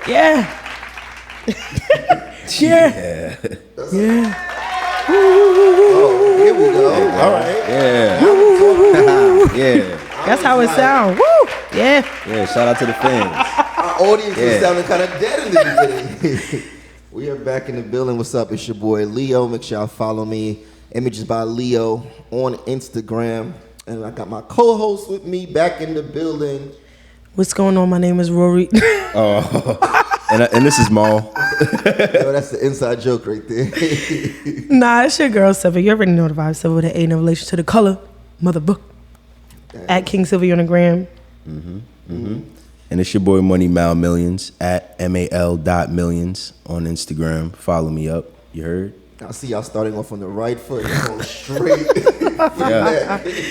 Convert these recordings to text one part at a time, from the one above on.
Yeah. Yeah. Yeah. Oh, here we go. All right. Yeah. Yeah. That's how it sounds. Woo. Yeah. Yeah. Shout out to the fans. Our audience is sounding kind of dead in the beginning. We are back in the building. What's up? It's your boy Leo. Make sure y'all follow me. Images by Leo on Instagram. And I got my co-host with me back in the building. What's going on? My name is Rory. And this is Mal. Yo, that's the inside joke right there. Nah, it's your girl Silva. You already know the vibe. Silva, that ain't no relation to the color. Motherbook. At King Silva on the gram. And it's your boy Money Mal Millions at mal.millions on Instagram. Follow me up. You heard? I see y'all starting off on the right foot and going straight.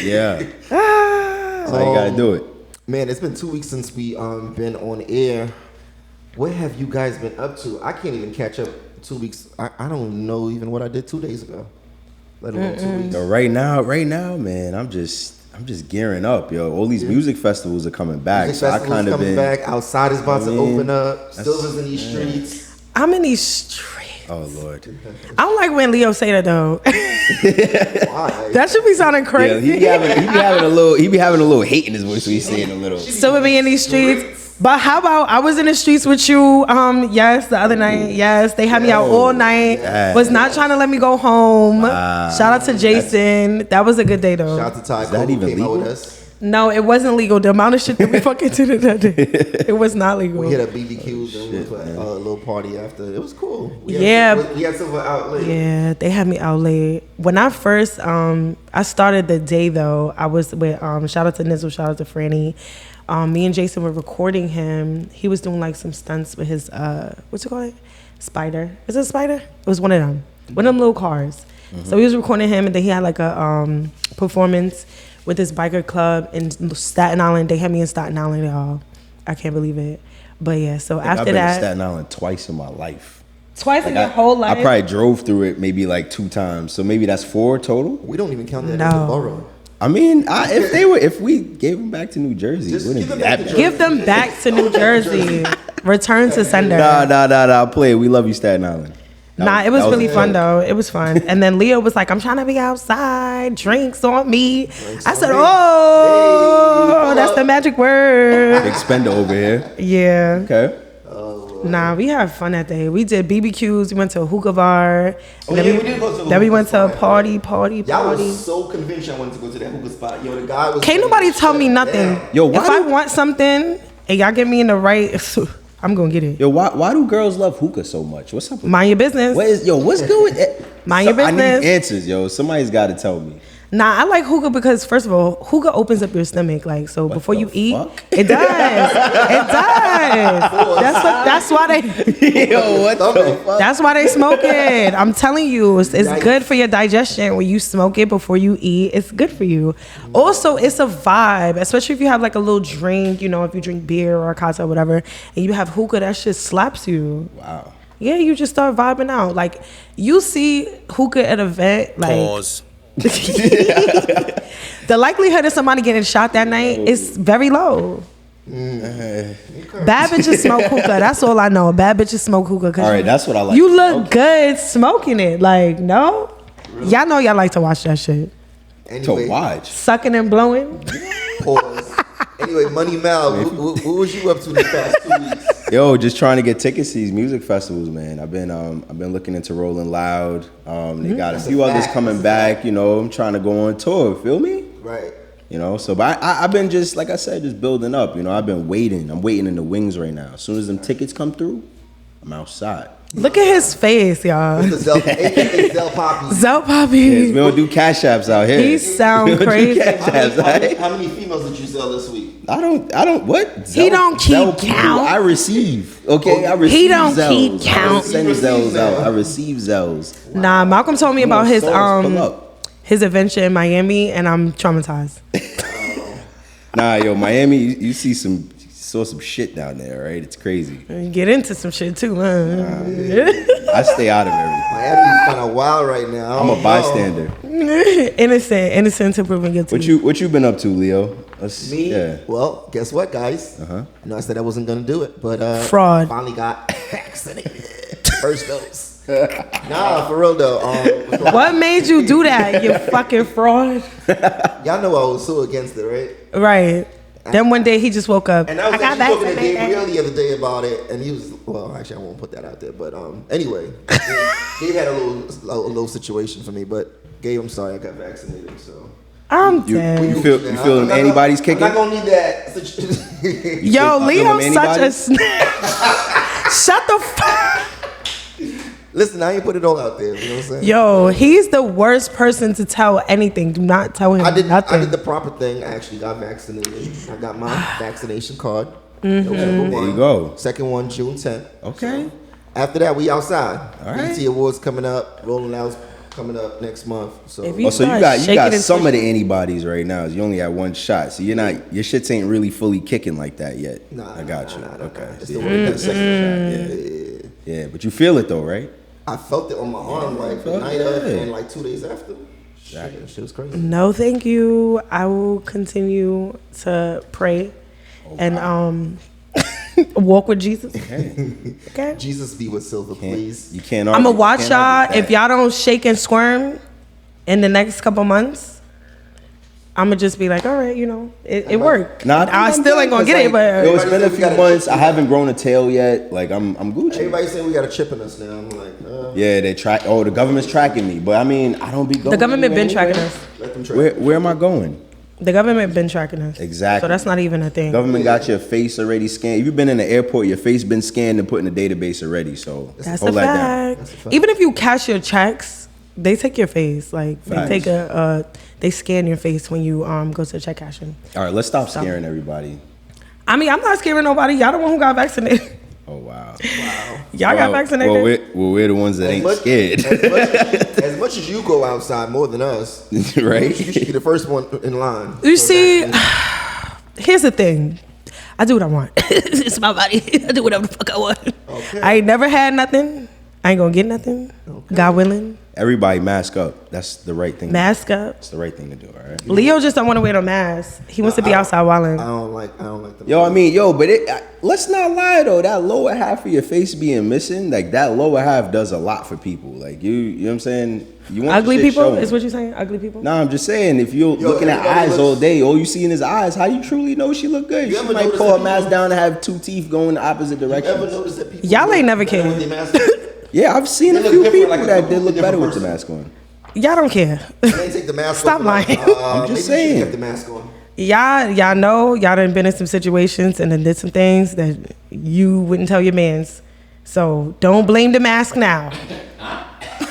Yeah. That's how you gotta do it. Man, it's been 2 weeks since we been on air. What have you guys been up to? I can't even catch up 2 weeks. I don't know even what I did 2 days ago. Let alone 2 weeks. So right now, man, I'm just gearing up, yo. All these music festivals are coming back. Music festivals coming back. Outside is about to open up. Silva's in these streets. I'm in these streets. Oh Lord. I don't like when Leo say that though. Why? That should be sounding Yeah, crazy. he be having a little hate in his voice when he's saying a little. Still with me in these streets. But how about I was in the streets with you? Yes, the other night. Yes, they had me out all night. Was not trying to let me go home. Shout out to Jason. That was a good day though. Shout out to Ty. Is that even came out legal? with us. No, it wasn't legal. The amount of shit that we fucking did that day, it was not legal. We hit a BBQ, then we went to a little party after. It was cool. We had Silva out late. Yeah, they had me out late. When I first, I started the day though. I was with shout out to Nizzle, shout out to Franny. Me and Jason were recording him. He was doing like some stunts with his what's it called? Spider. Is it a spider? It was one of them. One of them little cars. So he was recording him, and then he had like a performance with this biker club in Staten Island. They had me in Staten Island, y'all. I can't believe it. But yeah, so after I've been that, to Staten Island twice in my life. Twice in your whole life? I probably drove through it maybe like 2 times. So maybe that's 4 total. We don't even count that as a borough. I mean, if we gave them back to New Jersey, it wouldn't be that bad. Give them back to New Jersey. Return to sender. Nah, play it. We love you, Staten Island. It was really fun though. It was fun. And then Leo was like, I'm trying to be outside, drinks on me. I said, that's the magic word. Big spender over here. Yeah. Okay. Nah, we had fun that day. We did BBQs. We went to a hookah bar. We did go to a Then we hookah went to a spot. party. Y'all was so convinced I wanted to go to that hookah spot. Yo, the guy was. Can't nobody tell me nothing. Damn. Yo, if I want something and y'all get me in the right, I'm gonna get it. Yo, why do girls love hookah so much? What's up with Mind your business. what's good with it? Mind your business. I need answers, yo. Somebody's got to tell me. Nah, I like hookah because first of all, hookah opens up your stomach. Like so, before you eat, fuck? it does. It does. That's why they. Yo, what the fuck? That's why they smoke it. I'm telling you, it's good for your digestion when you smoke it before you eat. It's good for you. Also, it's a vibe, especially if you have like a little drink. You know, if you drink beer or a cocktail or whatever, and you have hookah, that shit slaps you. Wow. Yeah, you just start vibing out. Like you see hookah at an event, like. Pause. The likelihood of somebody getting shot that night is very low. Bad bitches smoke hookah. That's all I know. Bad bitches smoke hookah. All right, that's what I like. You look good smoking it. Like, no? Really? Y'all know y'all like to watch that shit. Anyway, to watch. Sucking and blowing. Pause. Anyway, Money Mal, what was you up to these past 2 weeks? Yo, just trying to get tickets to these music festivals, man. I've been looking into Rolling Loud. They got a few others coming back. You know, I'm trying to go on tour. Feel me? Right. You know, so but I've been just like I said, just building up. You know, I've been waiting. I'm waiting in the wings right now. As soon as them tickets come through, I'm outside. Look at his face, y'all. It's the Zell Poppy. Zell Poppy. Yes, we don't do cash apps out here. He sound crazy. How many females did you sell this week? I don't what? He don't keep count. I receive. Okay, I receive. He don't Zells. keep count. I send Zells out. I receive Zells. Nah, Malcolm told me about his Pull up. his adventure in Miami, and I'm traumatized. Nah, yo, Miami, you saw some shit down there, right? It's crazy. Get into some shit too, huh? I stay out of everything. Miami's kind of wild right now. I'm a bystander. Innocent to proven guilty. What you been up to, Leo? Me? Yeah. Well, guess what, guys? I know I said I wasn't gonna do it, but Fraud. finally got vaccinated. First dose. Nah, for real though. What made you do that, you fucking fraud? Y'all know I was so against it, right? Right. Then one day he just woke up. And I was got actually talking to vaccinated. Gabriel the other day about it, and he was, well, actually I won't put that out there, but anyway, Gabe had a little situation for me, but Gabe, I'm sorry, I got vaccinated, so. I'm dead. You feeling anybody's kicking? I'm not gonna need that. Yo, Leo's such a Shut the fuck. Listen, I ain't put it all out there. You know what I'm saying? Yo, he's the worst person to tell anything. Do not tell him nothing. I did the proper thing. I actually got vaccinated. I got my vaccination card. That was number one. There you go. Second one, June 10th. Okay. So, after that, we outside. All right. BET Awards coming up. Rolling Loud's coming up next month. So, If Oh, so you got shaking and some of twitching. the antibodies right now. You only had one shot, so you're not your shits ain't really fully kicking like that yet. Nah, I got you. nah. Okay. It's So the you one got that second shot. Yeah, but you feel it though, right? I felt it on my arm like the night of and like 2 days after. Shit was crazy. No, thank you. I will continue to pray and walk with Jesus. Okay. Jesus be with Silva, please. You can't. I'm argue- gonna watch can't y'all. argue with If y'all don't shake and squirm in the next couple months, I'm gonna just be like, all right, you know, it worked. Nah, I still ain't gonna get it, but yo, it's been a We few got a months. chip. I haven't grown a tail yet. Like I'm Gucci. Everybody saying we got a chip in us now. I'm like, Yeah, they track. Oh, the government's tracking me, but I mean, I don't be going. the government been anywhere. tracking us. let them try. Where am I going? The government been tracking us. Exactly. So that's not even a thing. Government got your face already scanned. If you've been in the airport, your face been scanned and put in the database already. So That's hold a that down. fact. Even if you cash your checks, they take your face. Like Facts. they take they scan your face when you go to check cashing. All right, let's stop scaring everybody. I mean, I'm not scaring nobody. Y'all the one who got vaccinated. Oh wow. Y'all got vaccinated. Well, we're the ones that ain't scared, As much as you go outside more than us, right? you should be the first one in line. You see, here's the thing. I do what I want. It's my body. I do whatever the fuck I want. Okay. I ain't never had nothing. I ain't gonna get nothing. God willing. Everybody mask up. That's the right thing. Mask up. That's the right thing to do. All right. Leo just don't want to wear no mask. He wants to be outside wilding. I don't like the Yo, I mean, but let's not lie though. That lower half of your face being missing, like that lower half does a lot for people. Like you know what I'm saying? You want Ugly your shit people showing. is what you're saying? Ugly people? Nah, I'm just saying, if you're looking at everybody eyes looks- all day, all you see in his eyes, how do you truly know she look good? You She ever might notice pull her that mask people- down and have two teeth going the opposite Ever directions. notice that people Y'all ain't never better cared. with their mask on? Yeah, I've seen They a look few different, people like a that did look completely better different with the person. mask on. Y'all don't care. They take the mask Stop off. lying. I'm just Maybe you saying. should kept the mask on. Y'all know y'all done been in some situations and then did some things that you wouldn't tell your mans. So don't blame the mask now.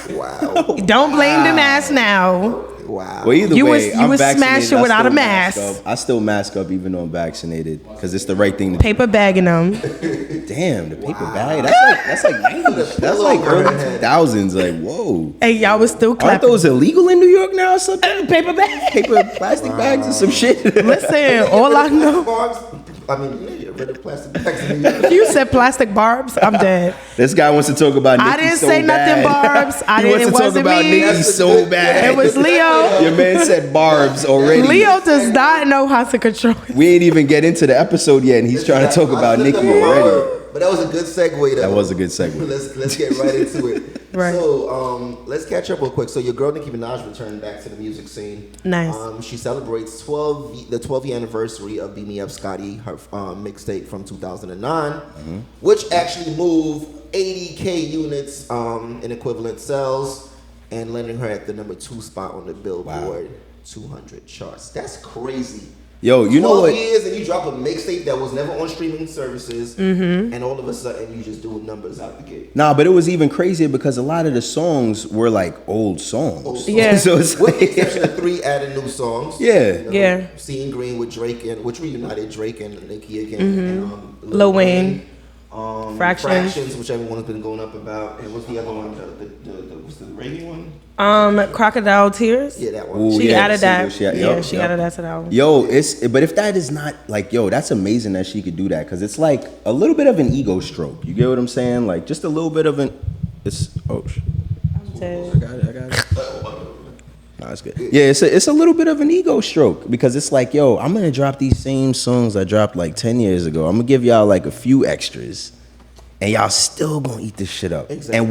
Wow. Don't blame the mask now. Wow. Well, either You way, was I'm vaccinated. smashing I without still a mask. up. I still mask up even though I'm vaccinated because it's the right thing to do. Paper bagging them. Damn, the paper bag. That's like 90s. That's like early 2000s. Like, whoa. Hey, y'all was still Aren't clapping. those illegal in New York now or something? Paper bag. Paper plastic bags or some shit. Listen, all I know. Barbs? I mean, yeah, you're rid of plastic bags in New York. You said plastic barbs. I'm dead. This guy wants to talk about Nicki I didn't so say nothing, bad. Barbs. I He didn't. wants It to talk wasn't about me. Nicki so bad. It was Leo. Your man said Barbs already. Leo does not know how to control it. We ain't even get into the episode yet, and he's trying to talk about Nicki already. But that was a good segue, though. That was a good segue. Let's get right into it. Right. So let's catch up real quick. So your girl Nicki Minaj returned back to the music scene. Nice. She celebrates the 12th year anniversary of Beam Me Up Scotty, her mixtape from 2009, which actually moved 80K units in equivalent sales and landing her at the number 2 spot on the Billboard 200 charts. That's crazy. Yo, you know 12 what? years and you drop a mixtape that was never on streaming services, and all of a sudden you just doing numbers out the gate. Nah, but it was even crazier because a lot of the songs were like old songs. Yeah. So it's With the like, exception of 3 added new songs. yeah. Yeah. Seeing Green with Drake, which reunited Drake and Nicki again. And, Lil Wayne. Fractions. Fractions. Which everyone's been going up about. And what's the other one? What's the reggae one? Crocodile Tears. Yeah, that one. Ooh, She yeah, added that. single, Yeah, yup, she yup. added that to the album. Yo, but if that is not like, yo, that's amazing that she could do that because it's like a little bit of an ego stroke. You get what I'm saying? Like just a little bit of an. It's I'm dead. I got it. That's good. Yeah, it's a little bit of an ego stroke because it's like, yo, I'm gonna drop these same songs I dropped like 10 years ago. I'm gonna give y'all like a few extras, and y'all still gonna eat this shit up. Exactly. And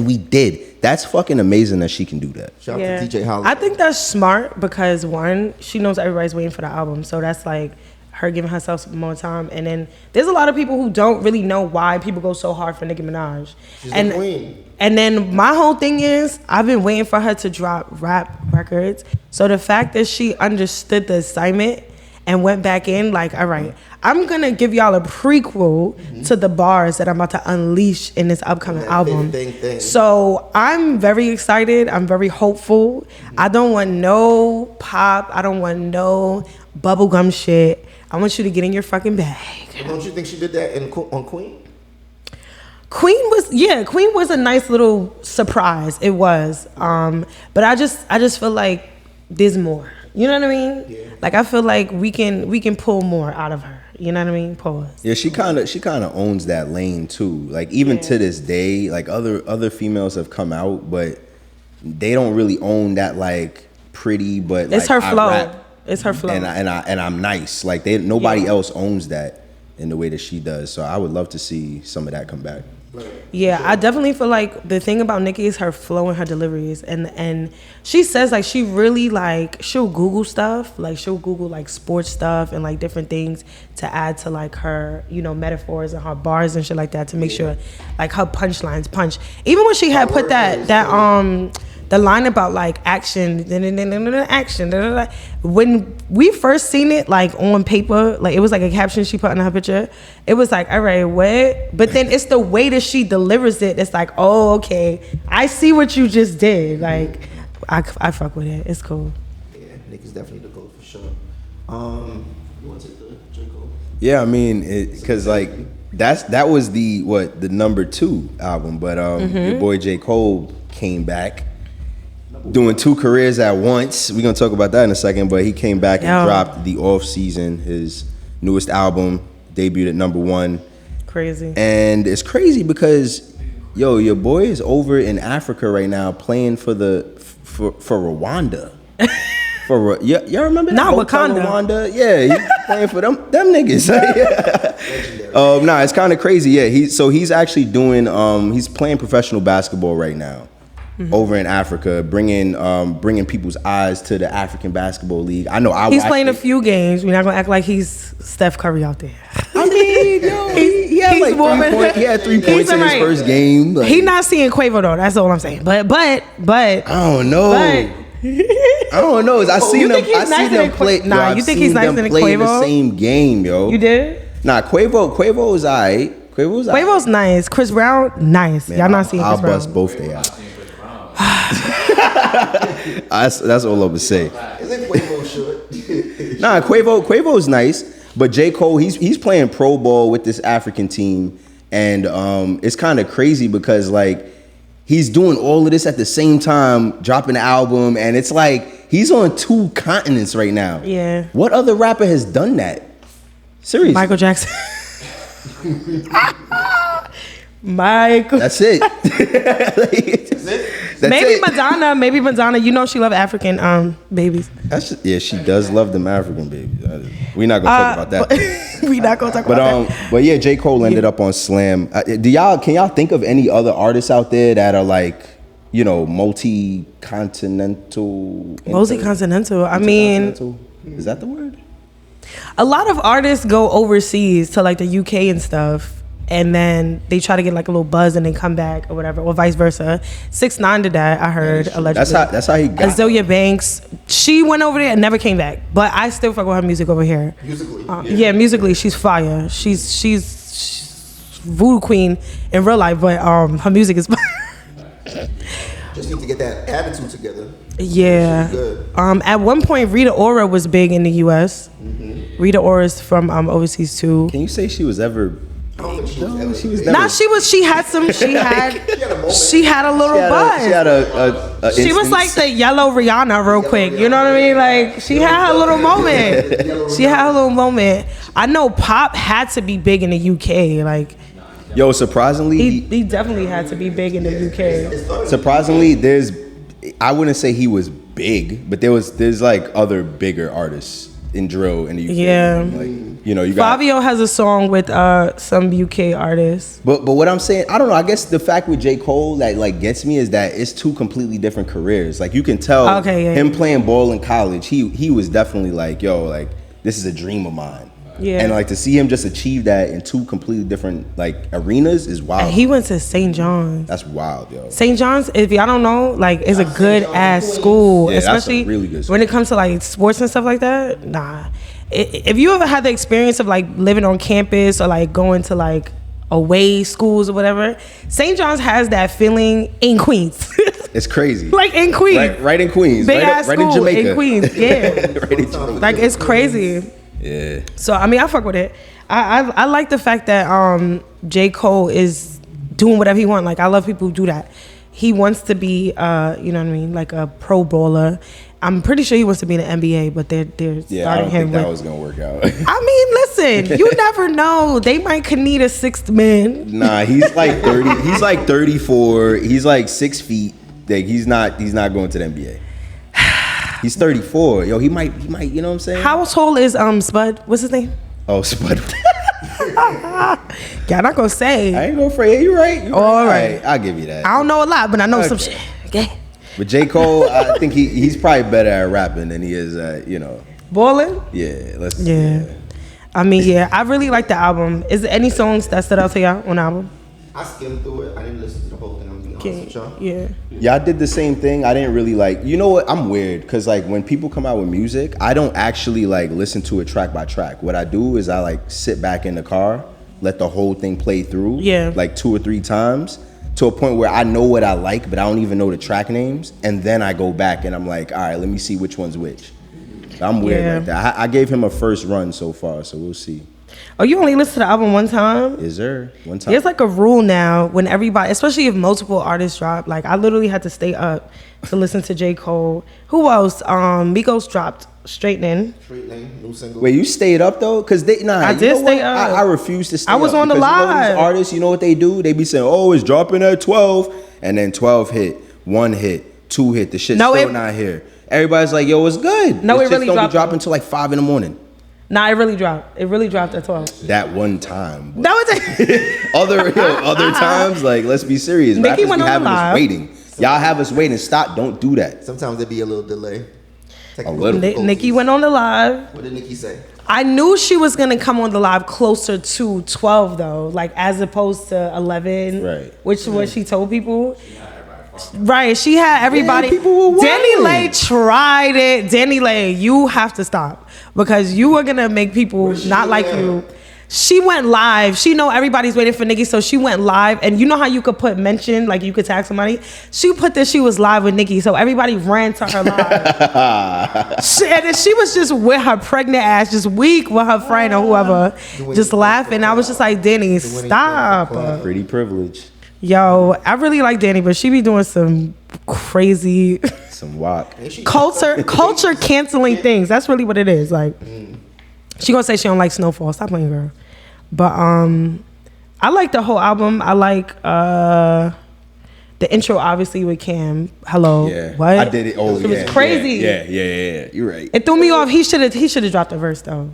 we did. That's fucking amazing that she can do that. Shout out to DJ Holiday. I think that's smart because one, she knows everybody's waiting for the album, so that's like her giving herself some more time. And then there's a lot of people who don't really know why people go so hard for Nicki Minaj. She's the queen. And then my whole thing is I've been waiting for her to drop rap records. So the fact that she understood the assignment and went back in like, all right, I'm gonna give y'all a prequel to the bars that I'm about to unleash in this upcoming album. So I'm very excited. I'm very hopeful. I don't want no pop. I don't want no bubblegum shit. I want you to get in your fucking bag. Don't you think she did that on Queen? Queen was a nice little surprise. It was. But I just feel like there's more. You know what I mean? Yeah. Like I feel like we can pull more out of her. You know what I mean? Pause. Yeah, she kind of owns that lane too. Like even to this day, like other females have come out, but they don't really own that like pretty. But it's like, her flow. It's her flow. And I'm nice. Like nobody else owns that in the way that she does. So I would love to see some of that come back. Yeah, I definitely feel like the thing about Nicki is her flow and her deliveries, and she says like she really like she'll Google stuff, like she'll Google like sports stuff and like different things to add to like her, you know, metaphors and her bars and shit like that to make sure like her punchlines punch. Even when she had put that the line about like action, action. When we first seen it like on paper, like it was like a caption she put in her picture. It was like, all right, what? But then it's the way that she delivers it. It's like, oh, okay, I see what you just did. Like, I fuck with it. It's cool. Yeah, Nicki's definitely the GOAT for sure. You want to take the J. Cole? Yeah, I mean, because like that was the number 2 album, but your boy J. Cole came back. Doing 2 careers at once. We're gonna talk about that in a second, but he came back and dropped the Off Season, his newest album, debuted at number 1. Crazy. And it's crazy because your boy is over in Africa right now playing for Rwanda. Y'all remember that? Not Wakanda. Rwanda? Yeah, he's playing for them niggas. It's kind of crazy. Yeah, he's actually doing he's playing professional basketball right now. Over in Africa, bringing people's eyes to the African Basketball League. I know he's playing a few games. We're not gonna act like he's Steph Curry out there. I mean, yo, he had like 3 points. He had 3 points in his first game. Like, he's not seeing Quavo though. That's all I'm saying. But I don't know. I don't know. I seen them play. Nah, you think he's nicer than Quavo? In the Quavo? same game, yo. You did? Nah, Quavo is alright. Quavo's nice. Chris Brown, nice. Man, y'all not seeing Chris Brown. I'll bust both they out. That's all I'm gonna say. Isn't Quavo short? Nah, Quavo's nice, but J. Cole he's playing pro ball with this African team, and it's kind of crazy because like he's doing all of this at the same time, dropping an album, and it's like he's on 2 continents right now. Yeah. What other rapper has done that? Seriously. Michael Jackson. Michael. That's it. Maybe Madonna. You know she love African babies. She does love them African babies. We're not gonna talk about that. We're not gonna talk about that. But yeah, J. Cole ended up on Slam. Can y'all think of any other artists out there that are like, you know, multi-continental? I mean, is that the word? A lot of artists go overseas to like the UK and stuff. And then they try to get like a little buzz and then come back or whatever, or vice versa. 6ix9ine did that, I heard, allegedly. That's how he got. Azalea Banks, she went over there and never came back. But I still fuck with her music over here. Musically, yeah, musically, she's fire. She's voodoo queen in real life, but her music is fire. Just need to get that attitude together. Yeah. Good. At one point, Rita Ora was big in the U.S. Rita Ora's from overseas too. Can you say she was ever? She had a little buzz. She was like the yellow Rihanna real quick. You know what I mean? Like she had her little moment. I know Pop had to be big in the UK. Like, yo, surprisingly, he definitely had to be big in the UK. Surprisingly, there's I wouldn't say he was big, but there's like other bigger artists in drill in the UK. Yeah. Like, you know, you got Fabio has a song with some UK artists. But what I'm saying, I don't know. I guess the fact with J. Cole that like gets me is that it's two completely different careers. Like you can tell him playing ball in college, he was definitely like, yo, like this is a dream of mine. Yeah. And like to see him just achieve that in two completely different like arenas is wild. And he went to St. John's. That's wild, yo. St. John's, if y'all don't know, like is a good ass school, Yeah, especially that's a really good school. when it comes to like sports and stuff like that. Nah, if you ever had the experience of like living on campus or like going to like away schools or whatever, St. John's has that feeling in Queens. It's crazy. Like in Queens. Right in Queens. Big ass right school in Jamaica. in Queens. Yeah. Right in Jamaica. Like it's crazy. Yeah. So I mean, I fuck with it. I like the fact that J. Cole is doing whatever he wants. Like I love people who do that. He wants to be you know what I mean, like a pro bowler. I'm pretty sure he wants to be in the NBA, but they're Yeah, starting I don't him think that with. was gonna work out. I mean, listen, you never know. They might could need a sixth man. Nah, he's like 30. He's like 34. He's like 6 feet. Like he's not going to the NBA. He's 34. Yo, he might, you know what I'm saying? How tall is Spud? What's his name? Oh, Spud. Yeah, I'm not gonna say. I ain't gonna fray. Yeah, you're right. All right. I'll give you that. I don't know a lot, but I know some Okay. shit. Okay. But J. Cole, I think he's probably better at rapping than he is at, you know. Ballin'? Yeah, Yeah. I mean, yeah, I really like the album. Is there any songs that stood out to y'all on the album? I skimmed through it. I didn't listen to the whole thing. I'm being honest with y'all. Yeah. Yeah, I did the same thing. I didn't really like, you know what? I'm weird because like when people come out with music, I don't actually like listen to it track by track. What I do is I like sit back in the car, let the whole thing play through, like 2 or 3 times to a point where I know what I like, but I don't even know the track names. And then I go back and I'm like, all right, let me see which one's which. I'm weird like that. I gave him a first run so far, so we'll see. Oh, you only listen to the album one time? Is there one time? There's like a rule now when everybody, especially if multiple artists drop. Like I literally had to stay up to listen to J. Cole. Who else? Migos dropped Straightening. New single. Wait, you stayed up though? Cause I did stay up. I refuse to stay I was up on the because you know live. these artists, you know what they do? They be saying, "Oh, it's dropping at 12," and then 12 hit, 1 hit, 2 hit. The shit's still not here. Everybody's like, "Yo, it's good." No, this it really don't dropped. be dropping until like 5 in the morning. Nah, it really dropped. It really dropped at 12. That one time. No, it's Other times, like let's be serious. Nicki Rappers went be on the having us live. waiting. Y'all have us waiting. Stop. Don't do that. Sometimes there be a little delay. A little. Nicki went on the live. What did Nicki say? I knew she was gonna come on the live closer to 12 though, like as opposed to 11, Right. Which is what she told people. Right, she had everybody. Yeah, people were Danny wilding. Lay tried it. Danny Lay, you have to stop because you are gonna make people not like you. She went live. She know everybody's waiting for Nicki, so she went live. And you know how you could put mention, like you could tag somebody? She put that she was live with Nicki, so everybody ran to her live. And then she was just with her pregnant ass, just weak with her friend or whoever, just laughing. I was just like, Danny, stop. Pretty privilege. Yo, I really like Danny, but she be doing some crazy Some walk. culture canceling things. That's really what it is. Like, she gonna say she don't like Snowfall. Stop playing, girl. But I like the whole album. I like the intro, obviously with Cam. Hello. Yeah. What? I did it. Oh, It yeah. was crazy. Yeah. You're right. It threw me off. He should have dropped the verse though.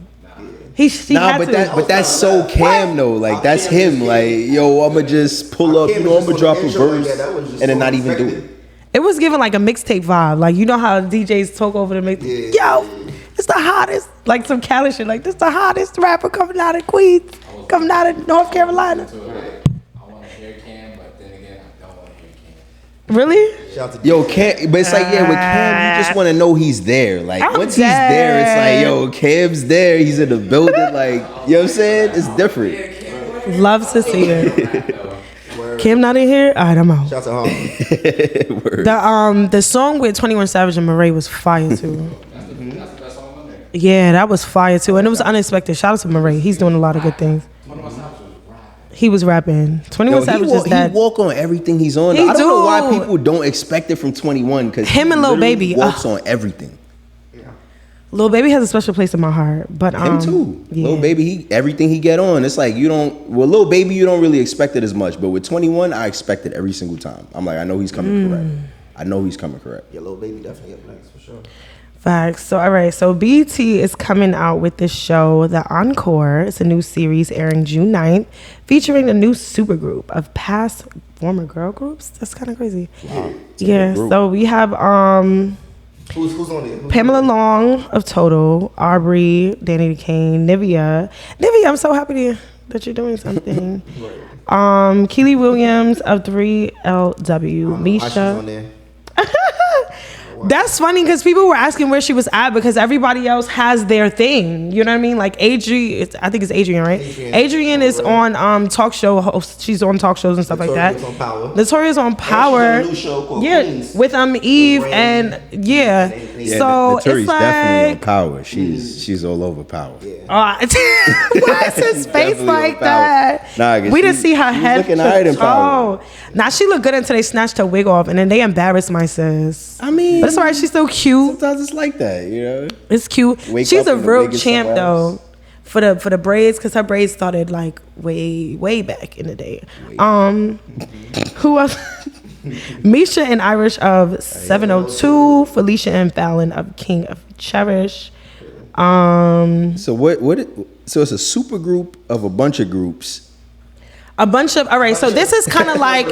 He had to. But that's so Cam though. Like that's him. Like yo, I'ma just pull up. You know, I'ma drop a verse and then not even do it. It was giving like a mixtape vibe. Like you know how DJs talk over the mixtape. Yo, it's the hottest. Like some Cali shit. Like this the hottest rapper coming out of Queens, coming out of North Carolina. I want to hear Cam, but then again, I don't want to hear Cam. Really? Shout out to Yo, Cam, but it's like, yeah, with Cam, you just want to know he's there. Like, I'm once he's there, it's like, yo, Cam's there. He's in the building. Like, you know what I'm saying? It's different. Love to see it. Kim not in here? All right, I'm out. Shout out to Word. The song with 21 Savage and Murray was fire too. That's the best song on there. Yeah, that was fire too, and it was unexpected. Shout out to Murray. He's doing a lot of good things. 21 Savage was rap. He was rapping. 21 Yo, Savage is he that. walk on everything he's on. He I don't know why do. people don't expect it from 21 because Him and Lil Baby, walks on everything. Lil Baby has a special place in my heart, but Him too. Yeah. Lil Baby, everything he get on, it's like you don't. Well, Lil Baby, you don't really expect it as much, but with 21, I expect it every single time. I'm like, I know he's coming correct. I know he's coming correct. Yeah, Lil Baby definitely up next for sure. Facts. So, all right. So, BET is coming out with this show, The Encore. It's a new series airing June 9th, featuring a new supergroup of past former girl groups. That's kind of crazy. Wow. Yeah. So, we have Who's on there? Pamela Long of Total, Aubrey, Danity, Kane, Nivea, I'm so happy that you're doing something. Kiely Williams of 3LW, Misha. On there. That's funny because people were asking where she was at because everybody else has their thing. You know what I mean? Like Adrian, I think it's Adrian, right? Adrian is on talk show host. She's on talk shows and stuff like that. On Power. Notoria's on Power. And she's on a new show called Queens. With Eve and Yeah, so Notorious it's like definitely on Power. She's all over Power. Yeah. why is his face like that? Nah, we didn't see her head looking alright in Power. Now she looked good until they snatched her wig off and then they embarrassed my sis. I mean, but it's alright, she's still cute. Sometimes it's like that, you know. It's cute. Wake She's up a and the real wig is champ somewhere though. else. For the braids, because her braids started like way back in the day. Who else? Misha and Irish of 702, Felicia and Fallon of King of Cherish. So so it's a super group of a bunch of groups. All right, so this is kind of like,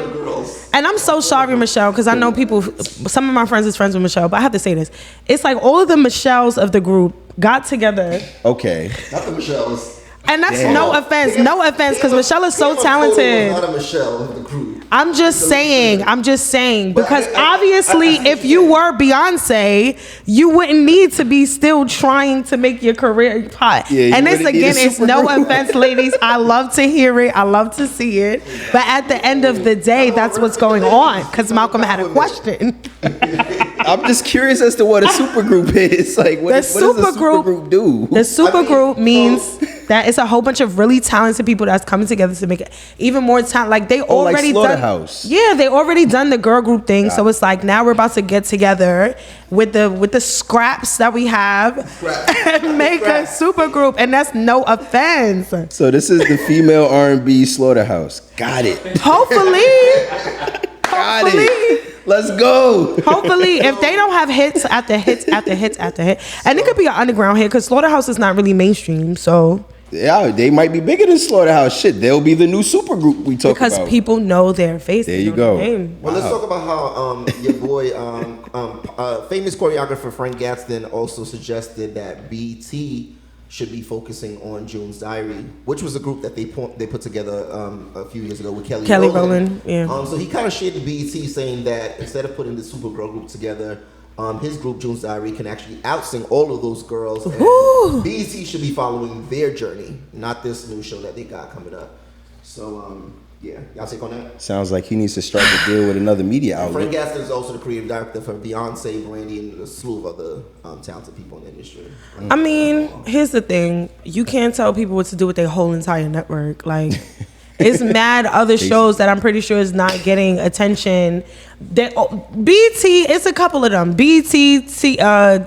and I'm so sorry, Michelle, because I know people, some of my friends is friends with Michelle, but I have to say this. It's like all of the Michelles of the group got together. Okay. Not the Michelles. And that's no offense, because Michelle is so talented. Not a Michelle of the group. I'm just saying, because obviously if you were Beyonce, you wouldn't need to be still trying to make your career hot. Yeah, and this again is no offense, ladies. I love to hear it. I love to see it. But at the end of the day, that's what's going on, because Malcolm had a question. I'm just curious as to what a supergroup is. Like, what does a supergroup do? The supergroup means that it's a whole bunch of really talented people that's coming together to make it even more talent. Like they already like done. Yeah, they already done the girl group thing. So it's like now we're about to get together with the scraps that we have and make a supergroup. And that's no offense. So this is the female R&B slaughterhouse. Got it. Hopefully. Got it. Let's go. Hopefully, if they don't have hits after hits after hits after hit, and it could be an underground hit because Slaughterhouse is not really mainstream. So yeah, they might be bigger than Slaughterhouse. Shit, they'll be the new supergroup we talk about. Because people know their face. There you go. Well, let's talk about how your boy, famous choreographer Frank Gadsden also suggested that BT should be focusing on June's Diary, which was a group that they put together a few years ago with Kelly Rowland. Yeah. So he kind of shaded BET, saying that instead of putting the Supergirl group together, his group June's Diary can actually outsing all of those girls. And BET should be following their journey, not this new show that they got coming up. So yeah, y'all take on that? Sounds like he needs to strike a deal with another media outlet. Frank Gaston is also the creative director for Beyonce, Brandy, and a slew of other talented people in the industry. I mean, here's the thing. You can't tell people what to do with their whole entire network. Like, it's mad other shows that I'm pretty sure is not getting attention. BET, it's a couple of them. BET, MTV,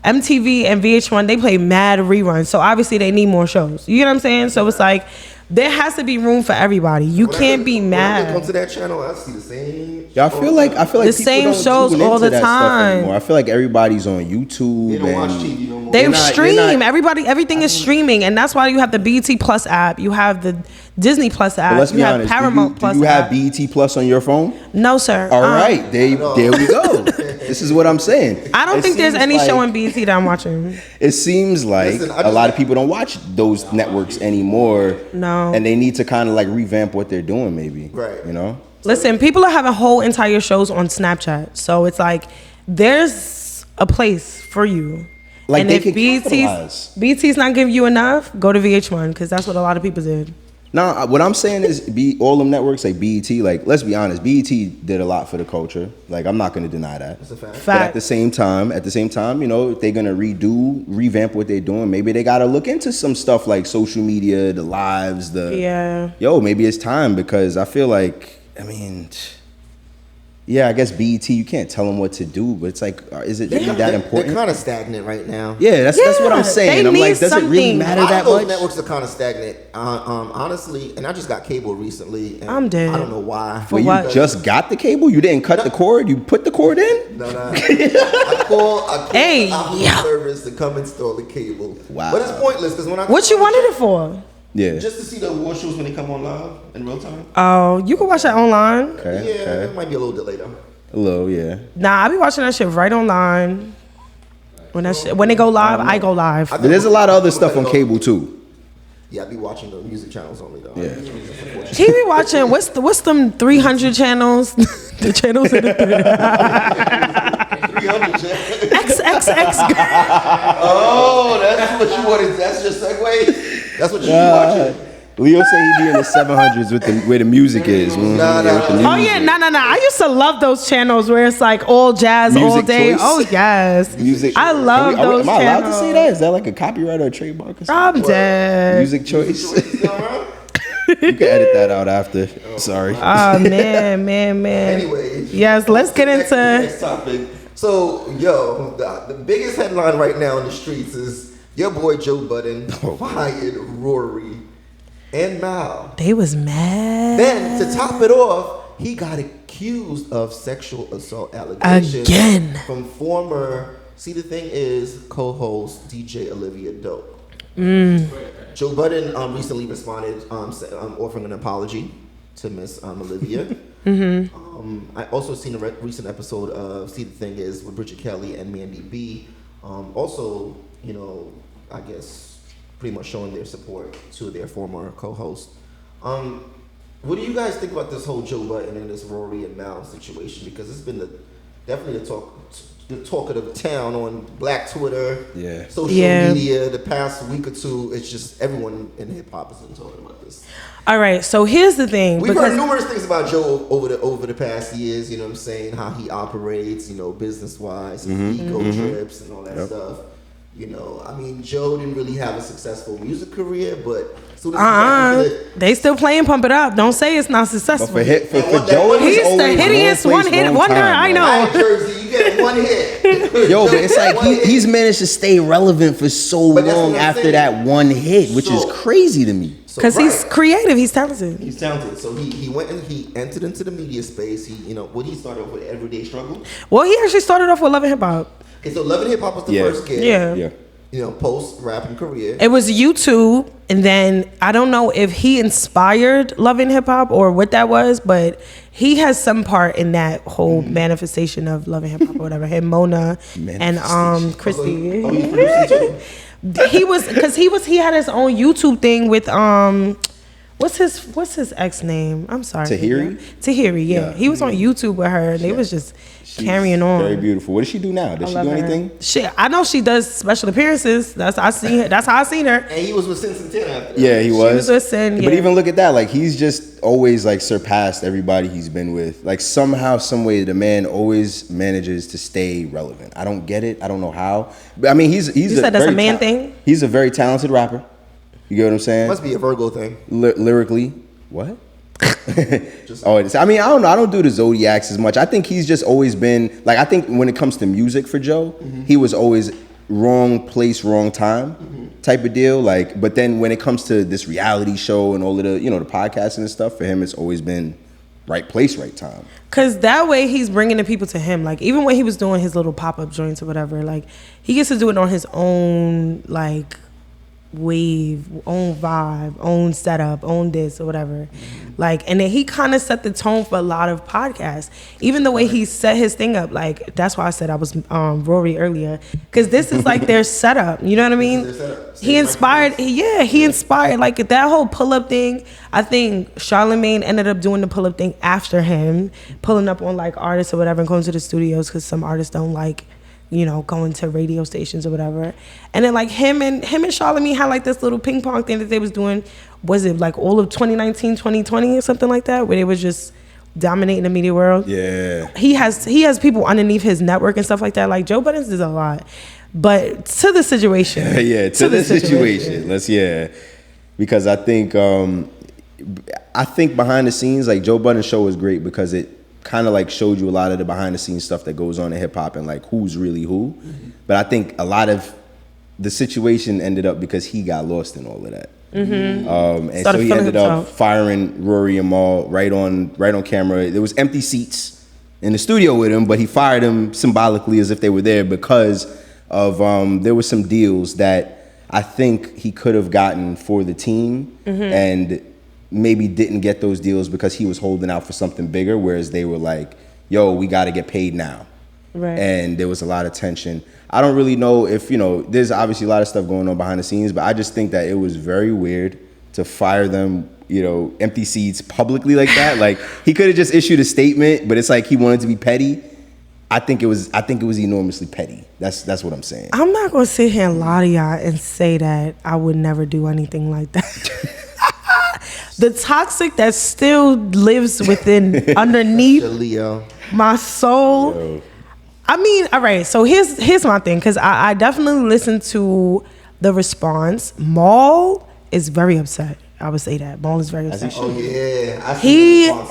and VH1, they play mad reruns. So obviously they need more shows. You get what I'm saying? So it's like, there has to be room for everybody. You can't be mad. When I come to that channel, I see the same. Yeah, I feel like the same shows all the time. I feel like everybody's on YouTube. They don't watch TV no more. They stream. Everything is streaming, and that's why you have the BET Plus app. You have the Disney Plus app. But let's be honest. Paramount Plus. Do you have BET Plus on your phone? No, sir. All right, there we go. This is what I'm saying. I don't think there's any show in BET that I'm watching. It seems like a lot of people don't watch those networks anymore. No. And they need to kind of like revamp what they're doing, maybe. Right. You know? Listen, people are having whole entire shows on Snapchat. So it's like, there's a place for you. Like, and they if can capitalize. BET's not giving you enough, go to VH1, because that's what a lot of people did. Now, what I'm saying is, all them networks like BET, like, let's be honest, BET did a lot for the culture. Like, I'm not going to deny that. That's a fact. But at the same time, you know, if they're going to revamp what they're doing, maybe they got to look into some stuff like social media, the lives, maybe it's time, because I feel like, I mean, Yeah, I guess BET, you can't tell them what to do, but it's like, is it really that important? They're kind of stagnant right now. Yeah, that's what I'm saying. I'm like, does it really matter that much? Networks are kind of stagnant, honestly. And I just got cable recently. And I'm dead. I don't know why. Well, you just got the cable? You didn't cut the cord? You put the cord in? No. I called yeah. service to come install the cable. Wow. But it's pointless because when I What you wanted it for? Yeah. Just to see the award shows when they come on live in real time. Oh, you can watch that online. Okay. It might be a little delay though. A little, yeah. Nah, I be watching that shit right online. When they go live, I go live. But there's a lot of other stuff on cable too. Yeah, I be watching the music channels only though. Yeah. He be watching what's them 300 channels? The channels in the 300 channels. XXX. Oh, that's what you wanted. That's your segue. That's what you be watching. Leo say he be in the 700s with where the music is. Nah. Oh yeah, no. I used to love those channels where it's like all jazz Music all day. choice. Oh yes, Music. I love those Am I allowed to channels. say that? Is that like a copyright or a trademark or something? I'm dead. Music choice. You can edit that out after. Sorry. Oh man. Anyway. Yes, let's get into next topic. So, the biggest headline right now in the streets is your boy Joe Budden fired Rory and Mal. They was mad. Then, to top it off, he got accused of sexual assault allegations Again. from former, the co-host DJ Olivia Dope. Joe Budden recently responded offering an apology to Miss Olivia. I also seen a recent episode of with Bridget Kelly and Mandy B. Also, I guess pretty much showing their support to their former co-host. What do you guys think about this whole Joe Budden and this Rory and Mal situation? Because it's been definitely the talk of the town on Black Twitter, social media. The past week or two, it's just everyone in hip hop has been talking about this. All right, so here's the thing. We've heard numerous things about Joe over the past years. You know what I'm saying? How he operates, business wise, ego trips and all that stuff. Joe didn't really have a successful music career, but they still playing Pump It Up. Don't say it's not successful. But for Joe, he's the hittiest one-hit wonder I know. Jersey, you get one hit. Yo, but it's like he's managed to stay relevant for so long after that one hit, which is crazy to me. Because he's creative, he's talented. He's talented. So he went and he entered into the media space. He started off with Everyday Struggle. Well, he actually started off with Love and Hip Hop. Okay, so Love and Hip Hop was the first gig. Yeah. Post rapping career. It was YouTube, and then I don't know if he inspired Love and Hip Hop or what that was, but he has some part in that whole manifestation of Love and Hip Hop or whatever. Him, Mona, and Christy. He had his own YouTube thing with what's his ex name? I'm sorry. Tahiri, yeah. He was on YouTube with her and they was just carrying on. Very beautiful. What does she do now? Does she do anything? I know she does special appearances. That's how I seen her. And he was with Sin Santana after that. Yeah, he was. She was with Sin, But even look at that, like he's just always like surpassed everybody he's been with. Like somehow, some way, the man always manages to stay relevant. I don't get it. I don't know how. But I mean, he's you said that's a man thing? He's a very talented rapper. You get what I'm saying? Must be a Virgo thing. Lyrically, what? I mean, I don't know. I don't do the zodiacs as much. I think he's just always been like. I think when it comes to music for Joe, he was always wrong place, wrong time type of deal. Like, but then when it comes to this reality show and all of the the podcasting and stuff, for him, it's always been right place, right time. Cause that way he's bringing the people to him. Like even when he was doing his little pop-up joints or whatever, like he gets to do it on his own like wave, own vibe, own setup, own this or whatever. Like, and then he kind of set the tone for a lot of podcasts. Even the way he set his thing up, like that's why I said I was Rory earlier, because this is like their setup. You know what I mean? He inspired like that whole pull-up thing. I think Charlamagne ended up doing the pull-up thing after him, pulling up on like artists or whatever and going to the studios because some artists don't like going to radio stations or whatever. And then like him and Charlamagne had like this little ping pong thing that they was doing. Was it like all of 2019, 2020 or something like that, where they was just dominating the media world? Yeah. He has people underneath his network and stuff like that. Like Joe Budden does a lot. But to the situation. To the situation. Because I think behind the scenes, like Joe Budden's show is great because kind of like showed you a lot of the behind the scenes stuff that goes on in hip hop and like who's really who. But I think a lot of the situation ended up because he got lost in all of that. And so he ended up firing Rory and Mal right on camera. There was empty seats in the studio with him, but he fired them symbolically as if they were there because of there were some deals that I think he could have gotten for the team and maybe didn't get those deals because he was holding out for something bigger, whereas they were like, yo, we got to get paid now. Right. And there was a lot of tension. I don't really know if, there's obviously a lot of stuff going on behind the scenes, but I just think that it was very weird to fire them, empty seats publicly like that. Like, he could have just issued a statement, but it's like he wanted to be petty. I think it was enormously petty. That's what I'm saying. I'm not going to sit here and lie to y'all and say that I would never do anything like that. The toxic that still lives within underneath my soul. Yo. I mean, all right, so here's my thing, because I definitely listened to the response. Mal is very upset. I would say that. Mal is very upset. Oh, yeah.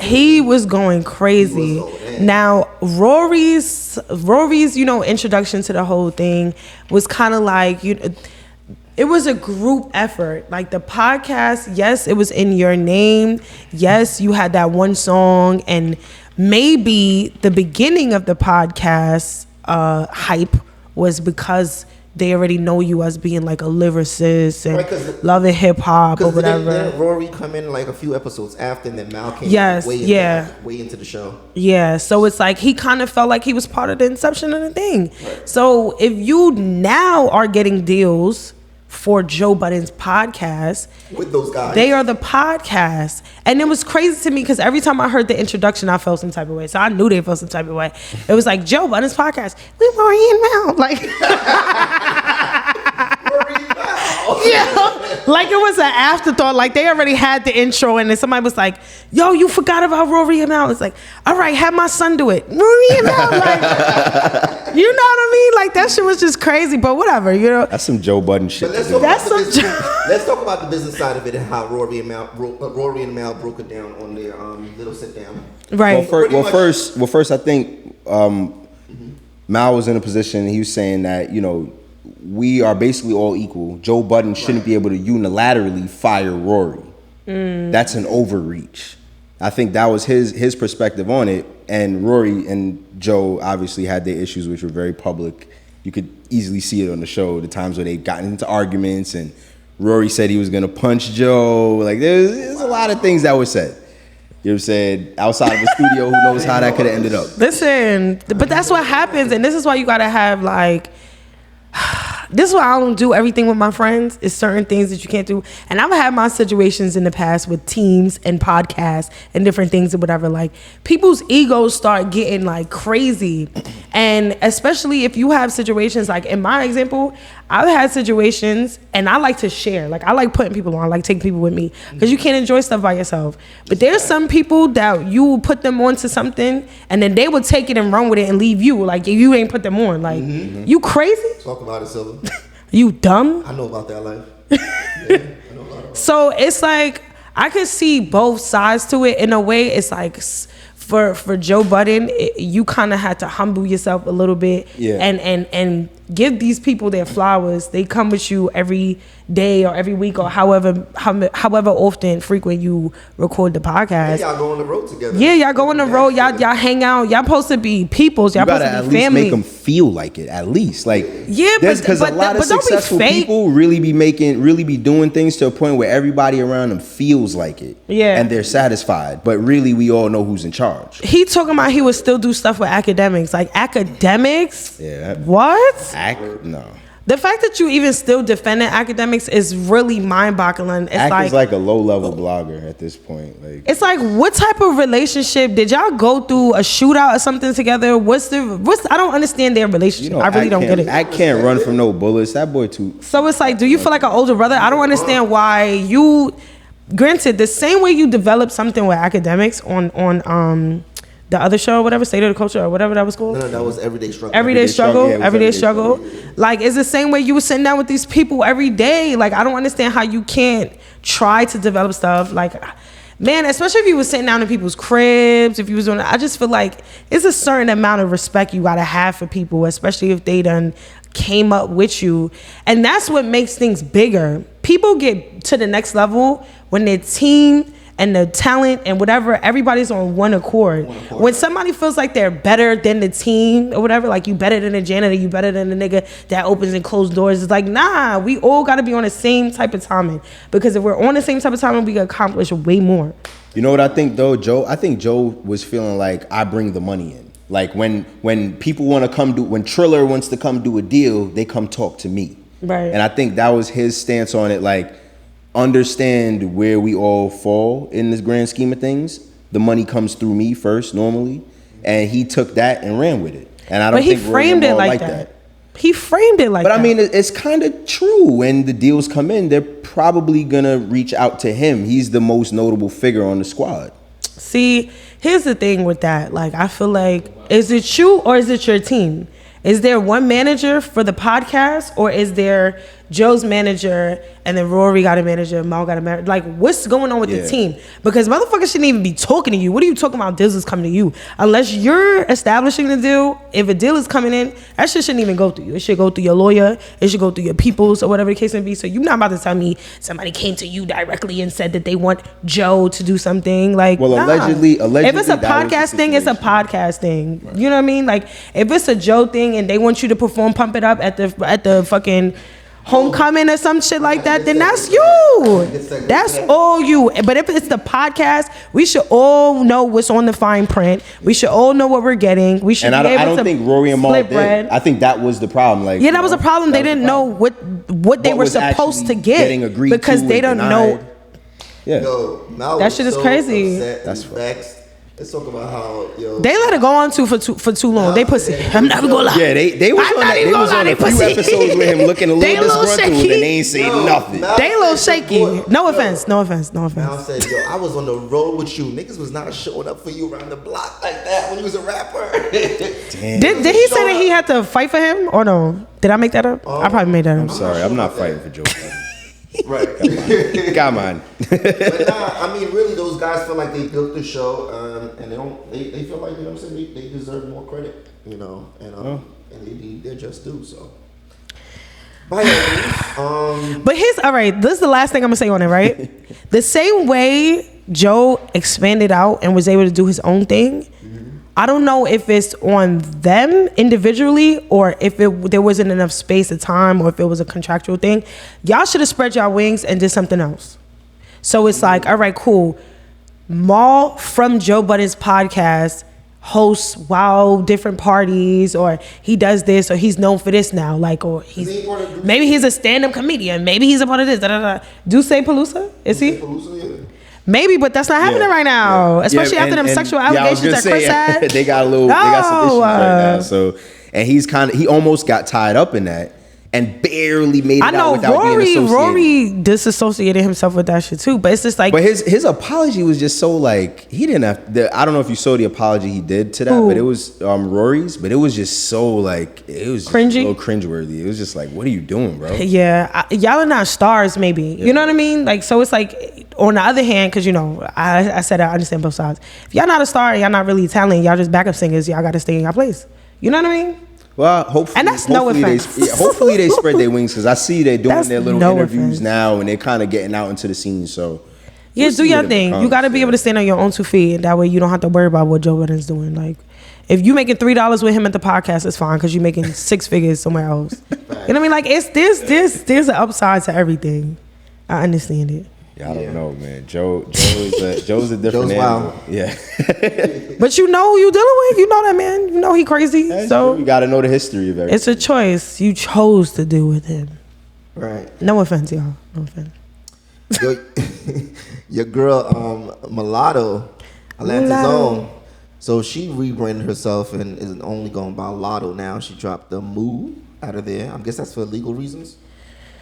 He was going crazy. Now, Rory's introduction to the whole thing was kind of like, it was a group effort. Like the podcast, yes, it was in your name. Yes, you had that one song, and maybe the beginning of the podcast hype was because they already know you as being like a lyricist and loving hip hop or whatever. Didn't Rory come in like a few episodes after, and then Mal came way into the show. Yeah, so it's like he kind of felt like he was part of the inception of the thing. Right. So if you now are getting deals for Joe Budden's podcast with those guys, they are the podcast. And it was crazy to me because every time I heard the introduction, I felt some type of way. So I knew they felt some type of way. It was like Joe Budden's podcast. We Rory and Mal, like Rory and Mal. Yeah, like it was an afterthought. Like they already had the intro, and then somebody was like, "Yo, you forgot about Rory and Mal." It's like, all right, have my son do it. Rory and Mal, like, you know what I mean? Like that shit was just crazy, but whatever, That's some Joe Budden shit. Let's talk about the business side of it and how Rory and Mal broke it down on their little sit down. Right. Well, first, I think Mal was in a position. He was saying that we are basically all equal. Joe Budden shouldn't be able to unilaterally fire Rory. That's an overreach. I think that was his perspective on it. And Rory and Joe obviously had their issues, which were very public. You could easily see it on the show, the times where they've gotten into arguments, and Rory said he was going to punch Joe. Like, there's a lot of things that were said. You know what I'm saying? Outside of the studio, who knows how that could have ended up. Listen, but that's what happens, and this is why you got to have, like... This is why I don't do everything with my friends. It's certain things that you can't do. And I've had my situations in the past with teams and podcasts and different things or whatever. Like, people's egos start getting like crazy. And especially if you have situations, like in my example, I've had situations and I like to share. Like, I like putting people on, I like taking people with me, because you can't enjoy stuff by yourself. But there's some people that you will put them onto something and then they will take it and run with it and leave you. Like, you ain't put them on. Like, you crazy? Talk about it, Silva. You dumb? I know about that life. Yeah, I know about it. So it's like, I could see both sides to it. In a way, it's like, for Joe Budden, you kind of had to humble yourself a little bit, and give these people their flowers. They come with you every day or every week or however often frequent you record the podcast. Yeah, y'all go on the road together. Yeah, y'all go on the road. Y'all hang out. Y'all supposed to be peoples. Y'all supposed to be family. At least make them feel like it. At least, like, yeah, because a lot of successful people really be doing things to a point where everybody around them feels like it. Yeah, and they're satisfied. But really, we all know who's in charge. He talking about he would still do stuff with academics. Like, academics? Yeah. What? No. The fact that you even still defending academics is really mind-boggling. It's like a low-level blogger at this point. Like, it's like, what type of relationship did y'all go through? A shootout or something together? What's I don't understand their relationship. I really don't get it. I can't run from no bullets. That boy too. So it's like, do you feel like an older brother? I don't understand why you. Granted, the same way you developed something with academics on the other show, whatever, State of the Culture or whatever that was called. No, that was Everyday Struggle. Everyday Struggle. Like, it's the same way you were sitting down with these people every day. Like, I don't understand how you can't try to develop stuff. Like, man, especially if you was sitting down in people's cribs, if you was doing, I just feel like it's a certain amount of respect you gotta have for people, especially if they done came up with you. And that's what makes things bigger. People get to the next level when their team and the talent and whatever, everybody's on one accord. When somebody feels like they're better than the team or whatever, like you better than the janitor, you better than the nigga that opens and closes doors, it's like, nah, we all gotta be on the same type of timing. Because if we're on the same type of timing, we can accomplish way more. You know what I think though, Joe? I think Joe was feeling like I bring the money in. Like when people want to come do, when Triller wants to come do a deal, they come talk to me. Right. And I think that was his stance on it. Like, understand where we all fall in this grand scheme of things. The money comes through me first normally, and he took that and ran with it. And I don't think he framed it like that. He framed it like that. But I mean, it's kind of true. When the deals come in, they're probably gonna reach out to him. He's the most notable figure on the squad. See, here's the thing with that. Like, I feel like, is it you or is it your team? Is there one manager for the podcast, or is there Joe's manager and then Rory got a manager, Mal got a manager? Like, what's going on with the team? Because motherfuckers shouldn't even be talking to you. What are you talking about? Deals is coming to you. Unless you're establishing the deal, if a deal is coming in, that shit shouldn't even go through you. It should go through your lawyer. It should go through your peoples or whatever the case may be. So you're not about to tell me somebody came to you directly and said that they want Joe to do something. Like, well, nah. allegedly, if it's a podcast thing, it's a podcast thing. Right. You know what I mean? Like, if it's a Joe thing and they want you to perform Pump It Up at the fucking homecoming or some shit like that, then that's you. That's all you. But if it's the podcast, we should all know what's on the fine print. We should all know what we're getting. We should. And I don't think Rory and Mal did. Bread. I think that was the problem. Like, yeah, that was a problem. They didn't know what they were supposed to get because they don't know. Yeah, that shit is crazy. That's facts. Let's talk about how they let it go on for too long. They pussy. I'm never gonna lie. Yeah, they was on a few episodes with him looking a little disgruntled, and they ain't say nothing. They a little shaky. No offense. Mal said, I was on the road with you. Niggas was not showing up for you around the block like that when you was a rapper. Damn. Did he say that he had to fight for him or no? Did I make that up? I probably made that up. I'm sorry. I'm not fighting for Joe. Right. Come on. But nah, I mean, really, those guys feel like they built the show, and they feel like, you know what I'm saying, they deserve more credit, you know, and they're just due, so. By all means, but all right, this is the last thing I'm gonna say on it, right? The same way Joe expanded out and was able to do his own thing, I don't know if it's on them individually or if there wasn't enough space or time or if it was a contractual thing. Y'all should have spread y'all wings and did something else. So it's like, all right, cool. Mal from Joe Budden's podcast hosts different parties, or he does this, or he's known for this now. Like, or maybe he's a stand-up comedian. Maybe he's a part of this. Do say Palooza? Is he? Palooza, yeah. Maybe, but that's not happening right now. Especially after them sexual allegations that Chris had. They got some issues right now. So, and he almost got tied up in that and barely made it out without being associated. Rory disassociated himself with that shit too. But it's just like, but his apology was just so like, he didn't have. I don't know if you saw the apology he did to that, but it was Rory's. But it was just so like, it was cringy, so cringeworthy. It was just like, what are you doing, bro? Yeah, y'all are not stars, maybe. Yeah. You know what I mean? Like, so it's like. On the other hand, because, you know, I said I understand both sides. If y'all not a star, y'all not really talented, y'all just backup singers, y'all got to stay in your place. You know what I mean? Well, hopefully, and that's no offense. Hopefully they spread their wings, because I see they're doing their little interviews now, and they're kind of getting out into the scene. So yeah, do your thing. You got to be able to stand on your own 2 feet, and that way you don't have to worry about what Joe Budden's doing. Like, if you making $3 with him at the podcast, it's fine, because you're making 6 figures somewhere else. You know what I mean? Like, there's an upside to everything. I understand it. Yeah, I don't know, man. Joe's a different animal. Yeah. But you know who you dealing with. You know that man. You know he crazy. That's so true. You got to know the history of everything. It's a choice. You chose to do with him. Right. No offense, y'all. No offense. Your girl, Mulatto, Atlanta's own. So she rebranded herself and is only going by Latto now. She dropped the Moo out of there. I guess that's for legal reasons.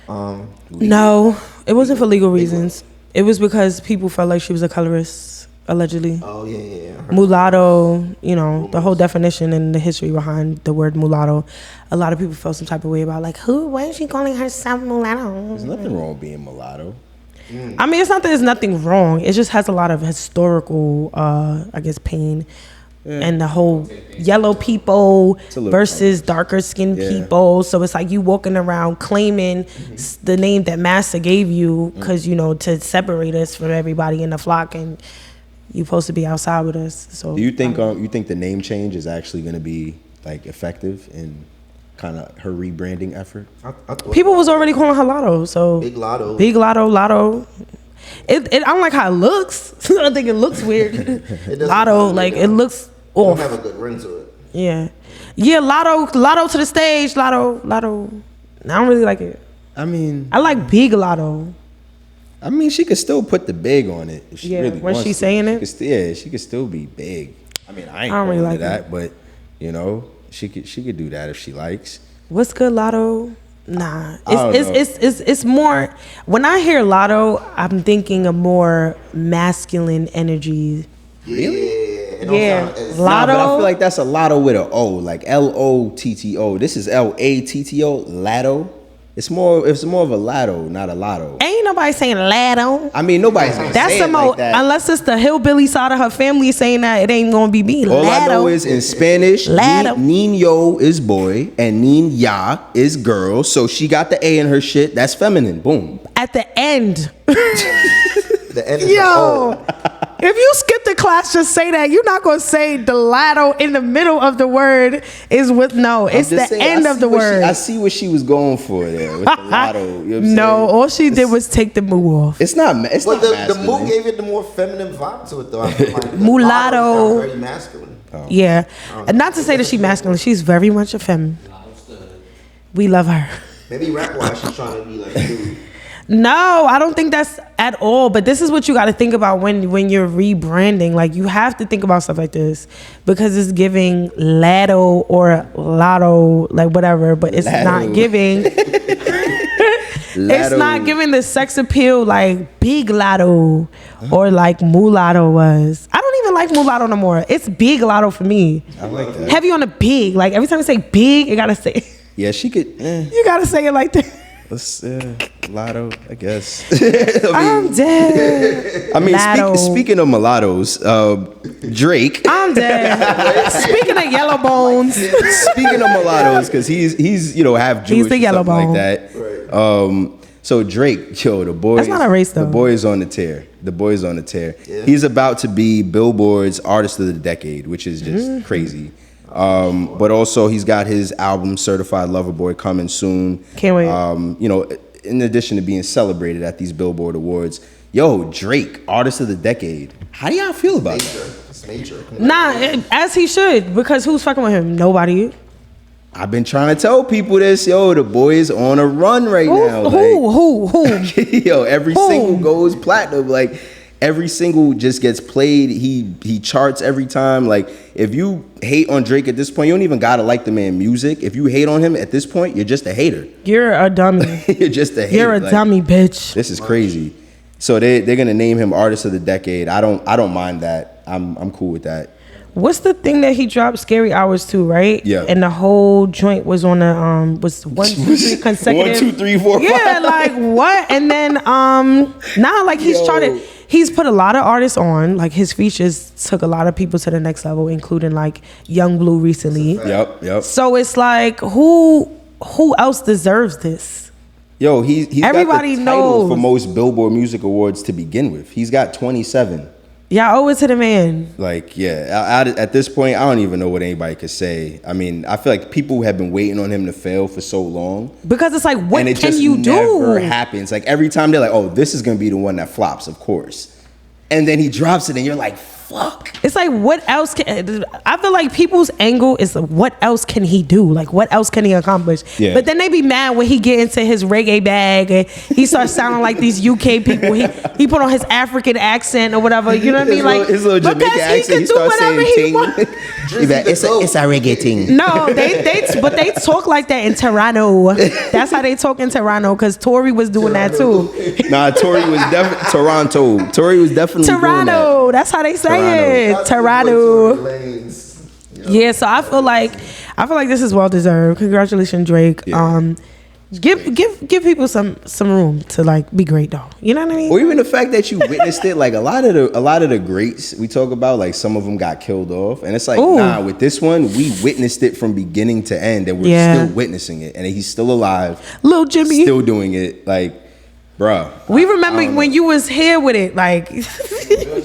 No, it wasn't for legal reasons. It was because people felt like she was a colorist, allegedly. Oh, yeah. Mulatto, you know, the whole definition and the history behind the word mulatto. A lot of people felt some type of way about, like, why is she calling herself mulatto? There's nothing wrong with being mulatto. I mean, it's not that there's nothing wrong. It just has a lot of historical, I guess, pain. And the whole yellow people versus darker skinned people. So it's like you walking around claiming the name that Master gave you because, you know, to separate us from everybody in the flock, and you supposed to be outside with us. So do you think the name change is actually going to be like effective in kind of her rebranding effort? People was already calling her Latto, so Big Latto. I don't like how it looks. I think it looks weird. Latto, like it looks off. Don't have a good ring to it. Yeah, Latto to the stage, Latto. I don't really like it. I mean, I like Big Latto. I mean, she could still put the big on it if she really when wants she's to. saying it. She could still be big. I mean, I ain't don't really going like to that, but you know, she could do that if she likes. What's good, Latto? Nah, it's more. When I hear Latto, I'm thinking of more masculine energy. Yeah. Latto. Nah, but I feel like that's a Lotto with an O, like Lotto. This is Latto, Latto. It's more of a Latto, not a Lotto. Ain't nobody saying Latto. I mean, nobody's gonna That's say the it like that. Unless it's the hillbilly side of her family saying that, it ain't gonna be me. All I know Latto. is in Spanish, Latto. Niño is boy and Niña is girl. So she got the A in her shit. That's feminine. Boom. At the end. The end is Yo, if you skip the class, just say that. You're not gonna say the Latto in the middle of the word is with it's the end of the word. I see what she was going for there with the Lotto. You know what I'm saying? All she did was take the moo off. It's not. It's But not the masculine. moo gave it the more feminine vibe to it, though. I feel like the Mulatto. Lotto is very masculine. Yeah, and not to say that she's masculine. She's very much a femme. We love her. Maybe rap-wise, she's trying to be like, dude. No, I don't think that's at all. But this is what you got to think about when you're rebranding. Like, you have to think about stuff like this because it's giving Latto or Lotto, like whatever, but it's Latto. not giving. It's not giving the sex appeal like Big Latto or like Mulatto was. I don't even like Mulatto no more. It's Big Latto for me. I like that. Heavy on the big. Like every time you say big, you gotta say. Yeah, she could. You gotta say it like that. Let's Lotto, I guess. I'm dead. I mean, Latto. speaking of mulattoes, Drake. I'm dead. Speaking of yellow bones. Speaking of mulattoes, because he's half Jewish. He's the or yellow something bone. like that. So Drake, the boy. That's not a race, though. The boy is on the tear. Yeah. He's about to be Billboard's Artist of the Decade, which is just crazy. But also he's got his album Certified Lover Boy coming soon. Can't wait. In addition to being celebrated at these Billboard Awards, Drake, Artist of the Decade. How do y'all feel about that? It's major. As he should, because who's fucking with him? Nobody. I've been trying to tell people this, the boy is on a run right now. Who? Every single goes platinum. Like every single just gets played. He charts every time. Like if you hate on Drake at this point, you don't even gotta like the man music. If you hate on him at this point, you're just a hater. You're a dummy. You're just a hater. You're a dummy, bitch. This is crazy. So they're gonna name him Artist of the Decade. I don't mind that. I'm cool with that. What's the thing that he dropped Scary Hours to, right? Yeah. And the whole joint was on a was 1, 2, 3 consecutive. 1, 2, 3, 4, 5. Yeah, like what? And then now like he's charted. He's put a lot of artists on. Like his features took a lot of people to the next level, including like Young Blue recently. Yep. So it's like who else deserves this? He's Everybody got the title knows. for most Billboard Music Awards to begin with. He's got 27. Yeah, owe it to the man. Like, at this point, I don't even know what anybody could say. I mean, I feel like people have been waiting on him to fail for so long. Because it's like, what and it can just you never do? happens. Like every time they're like, oh, this is gonna be the one that flops, of course. And then he drops it and you're like, fuck. It's like, what else can... I feel like people's angle is what else can he do? Like, what else can he accomplish? Yeah. But then they be mad when he get into his reggae bag and he starts sounding like these UK people. He put on his African accent or whatever. You know what I mean? Like, his little Jamaican accent, he starts saying ting. It's a reggae ting. No, but they talk like that in Toronto. That's how they talk in Toronto because Tory was doing that too. Nah, Tory was definitely Toronto. Tory was definitely doing Toronto. that. That's how they say Toronto. it. Toronto. Yeah, so I feel like this is well deserved. Congratulations, Drake. Yeah. Give people some room to like be great though. You know what I mean? Or even the fact that you witnessed it, like a lot of the greats we talk about, like some of them got killed off, and it's like, nah, with this one, we witnessed it from beginning to end, and we're still witnessing it, and he's still alive, Lil Jimmy, still doing it, like, bruh. We remember when you was here with it, like.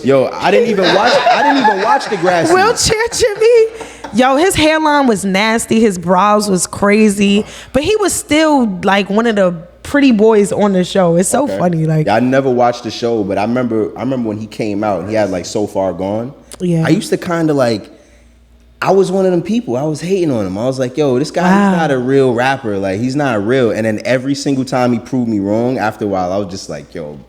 Yo, I didn't even watch the grass. Wheelchair Jimmy. Yo, his hairline was nasty. His brows was crazy, but he was still like one of the pretty boys on the show. It's so funny. Like, I never watched the show, but I remember when he came out and he had like So Far Gone. Yeah, I used to kind of like. I was one of them people. I was hating on him. I was like, yo, this guy he's not a real rapper. Like, he's not real. And then every single time he proved me wrong, after a while, I was just like, yo,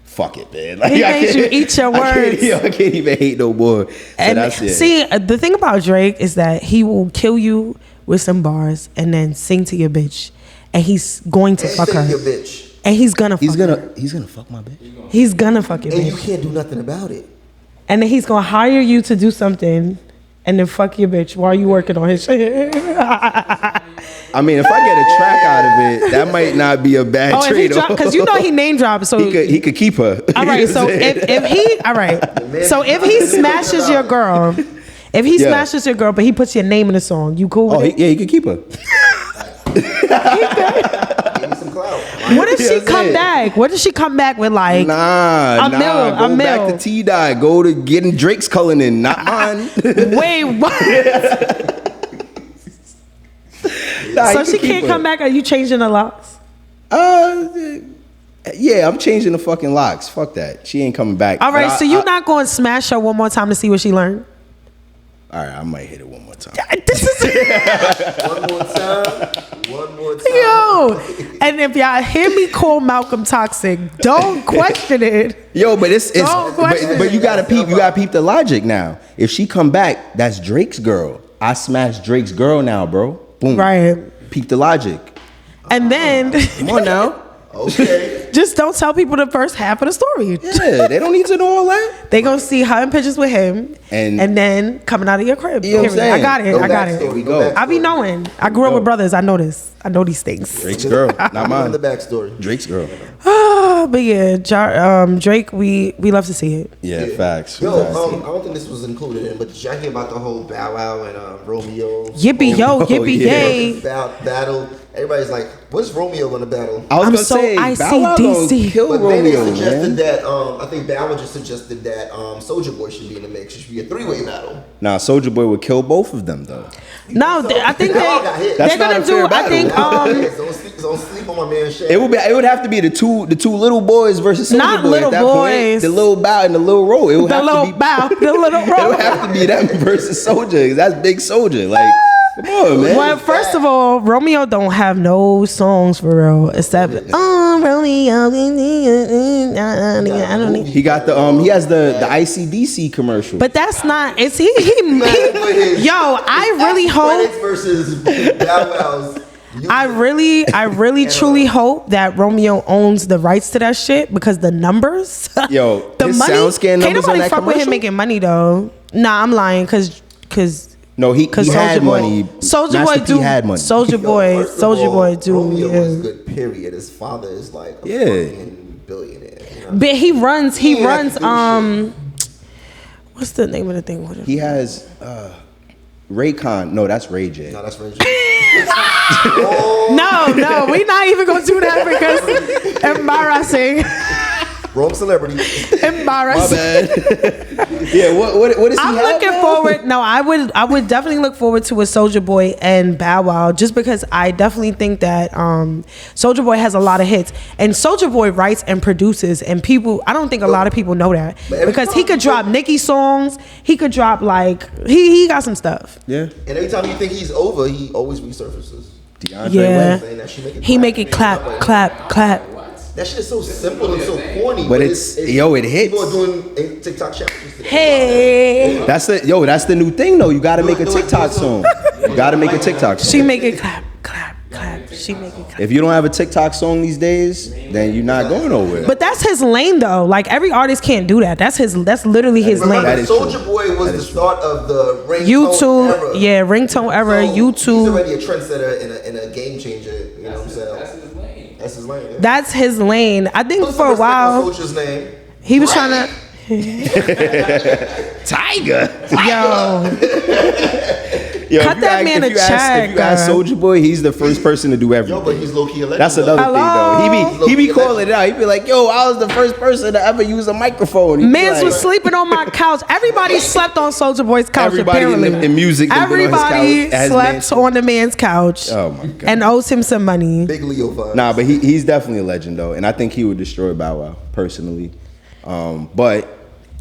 fuck it, man. Like, he made you eat your words. I can't even hate no more. So and that's it. See, the thing about Drake is that he will kill you with some bars and then sing to your bitch, and he's going to fuck her. Your bitch. And he's gonna he's fuck gonna her. He's gonna fuck my bitch. He's gonna fuck your bitch. And you can't do nothing about it. And then he's gonna hire you to do something and then fuck your bitch while you working on his shit. I mean, if I get a track out of it, that might not be a bad trade. Because you know he name dropped, so he could keep her. All right, so if he smashes your girl, but he puts your name in the song, you cool with it? Yeah, he could keep her. What if she come back? What if she come back with like go back to T-Dye. Go to getting Drake's culling, not mine. Wait, what? So she can't come back? Are you changing the locks? Yeah, I'm changing the fucking locks. Fuck that. She ain't coming back. All right, so you're not going to smash her one more time to see what she learned? All right, I might hit it one more time. This is One more time. Yo, and if y'all hear me call Malcolm toxic, don't question it. Yo, but but you gotta peep the logic now. If she come back, that's Drake's girl. I smashed Drake's girl now, bro. Boom. Right. Peep the logic. And then Come on now. Okay. just don't tell people the first half of the story. Yeah, they don't need to know all that. They gonna see her in pictures with him and then coming out of your crib. You know what I'm saying? I got it. There we go. I be knowing. I grew up with brothers. I know this. I know these things. Drake's girl, not mine. The backstory. Drake's girl. But yeah, Drake, we love to see it. Yeah, facts. Yo, I don't think this was included in, but did y'all hear about the whole Bow Wow and Romeo? Yippee yo, yippee yay. Battle. Everybody's like, what's Romeo gonna battle? I was I'm gonna so say, Bow Wow gonna ICDC. kill But then they Romeo, suggested man. that I think Bow Wow just suggested that Soulja Boy should be in the mix. It should be a 3-way battle. Nah, Soulja Boy would kill both of them though. No, I think They all got hit. they're That's not gonna a fair do. I think Don't sleep on my man Shay. It would have to be the two little boys versus Soulja Not Boy little at that boys. point. The little Bow and the little Ro. It would the have little to be bow, the little It roll. would have to be them versus Soulja. That's Big Soulja. Like, come on, man. Well, first of all, Romeo don't have no songs for real except Romeo. I don't need. He got he has the ICDC commercial. But that's not. It's he. Yo, I really hope. Versus Bow Wow's. I really truly hope that Romeo owns the rights to that shit because the numbers. Yo, the his money. SoundScan Can't numbers on nobody that fuck with him commercial? making money though. Nah, I'm lying because. No, he had money. Soulja Boy Master P do. had money. Soulja Boy do. Romeo Yeah. was good. Period. His father is like a fucking billionaire. You know? But he runs. shit. What's the name of the thing? He has Raycon. No, that's Ray J. No, that's Ray J. No, we not even gonna do that because embarrassing. Wrong celebrity. My Embarrassing. bad. Yeah, what is he? I'm looking forward. No, I would definitely look forward to a Soulja Boy and Bow Wow, just because I definitely think that Soulja Boy has a lot of hits, and Soulja Boy writes and produces, and people. I don't think a lot of people know that because he could drop Nicki songs. He could drop like he got some stuff. Yeah. And every time you think he's over, he always resurfaces. DeAndre Yeah. Wayne. He make it clap, clap, clap. That shit is so simple and so corny. But it hits. People are doing TikTok challenges today. Hey, That's the new thing though. You gotta make a TikTok song. You gotta make a TikTok song. she make it clap, clap, clap. She make it clap. If you don't have a TikTok song these days, then you're not going nowhere. But that's his lane though. Like every artist can't do that. That's literally his lane. Remember, That is true. Soulja Boy was the start of the ringtone YouTube, era. yeah, ringtone era. So YouTube. He's already a trendsetter and a game changer. You know what I'm saying? That's his lane. Yeah. That's his lane. I think What's for the a while Soldier's name? he was trying to. Tiger. Yo, cut that man a check. If you ask Soulja Boy, he's the first person to do everything. Yo, but he's low key a legend. That's another thing, though. He be calling it out. He be like, "Yo, I was the first person to ever use a microphone." Mans was sleeping on my couch. Everybody slept on Soulja Boy's couch. Everybody apparently. in music. Everybody slept on the man's couch. Oh my god! And owes him some money. Big Leo vibes. Nah, but he's definitely a legend though, and I think he would destroy Bow Wow personally. But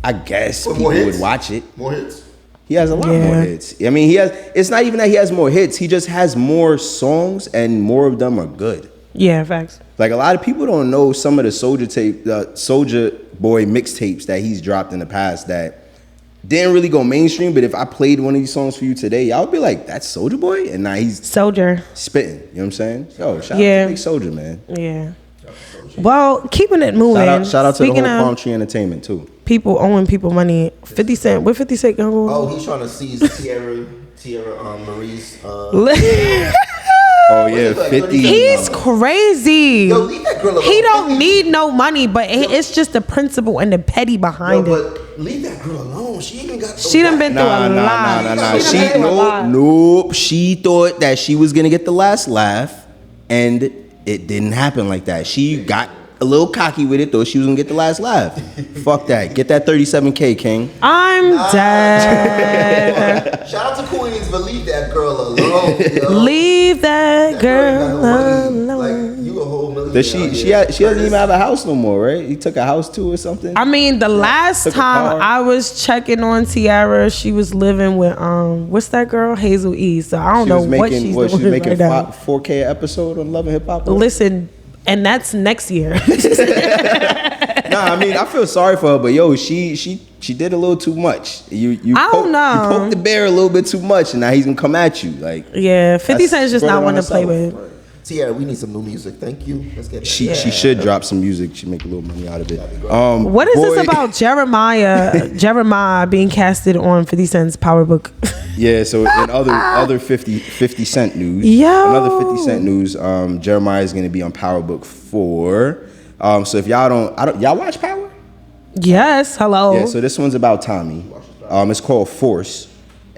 I guess people would watch it. More hits. He has a lot more hits. I mean, he has. It's not even that he has more hits. He just has more songs, and more of them are good. Yeah, facts. Like a lot of people don't know some of the Soulja Boy mixtapes that he's dropped in the past that didn't really go mainstream. But if I played one of these songs for you today, y'all would be like, "That's Soulja Boy," and now he's Soldier spitting. You know what I'm saying? Yo, shout out to Big Soulja, man. Yeah. Well, keeping it moving. Shout out to the whole Palm Tree Entertainment too. People owing people money. 50 Cent. Where 50 Cent gonna go? Oh, he's trying to seize Tierra Marie's. Oh yeah, 50. He's crazy. Yo, leave that girl alone. He don't need no money, but it's just the principle and the petty behind it. But leave that girl alone. She even got. She done been through a lot. Nope. She thought that she was gonna get the last laugh, and it didn't happen like that. She got a little cocky with it, thought she was gonna get the last laugh. Fuck that. Get that 37K, King. I'm dead. Shout out to Queens, but leave that girl alone. Yo. Leave that girl alone. Like, you a whole million. Does she doesn't even have a house no more, right? He took a house too or something. I mean, the last time I was checking on Tiara, she was living with what's that girl, Hazel E. So I don't know what she's doing. She's making right now. 4K episode on Love and Hip Hop. Listen, and that's next year. Nah, I mean, I feel sorry for her, but yo, she did a little too much. You don't know. You poked the bear a little bit too much, and now he's gonna come at you. Like, yeah, 50 Cent is just not one to play with. Tiara, we need some new music. Thank you. Let's get that. She should drop some music. She make a little money out of it. What is this about Jeremiah being casted on 50 Cent's Power Book? Yeah, so in other 50 Cent news, another 50 Cent news, Jeremiah is gonna be on Power Book 4. So if y'all watch Power? Yes, hello. Yeah, so this one's about Tommy. It's called Force.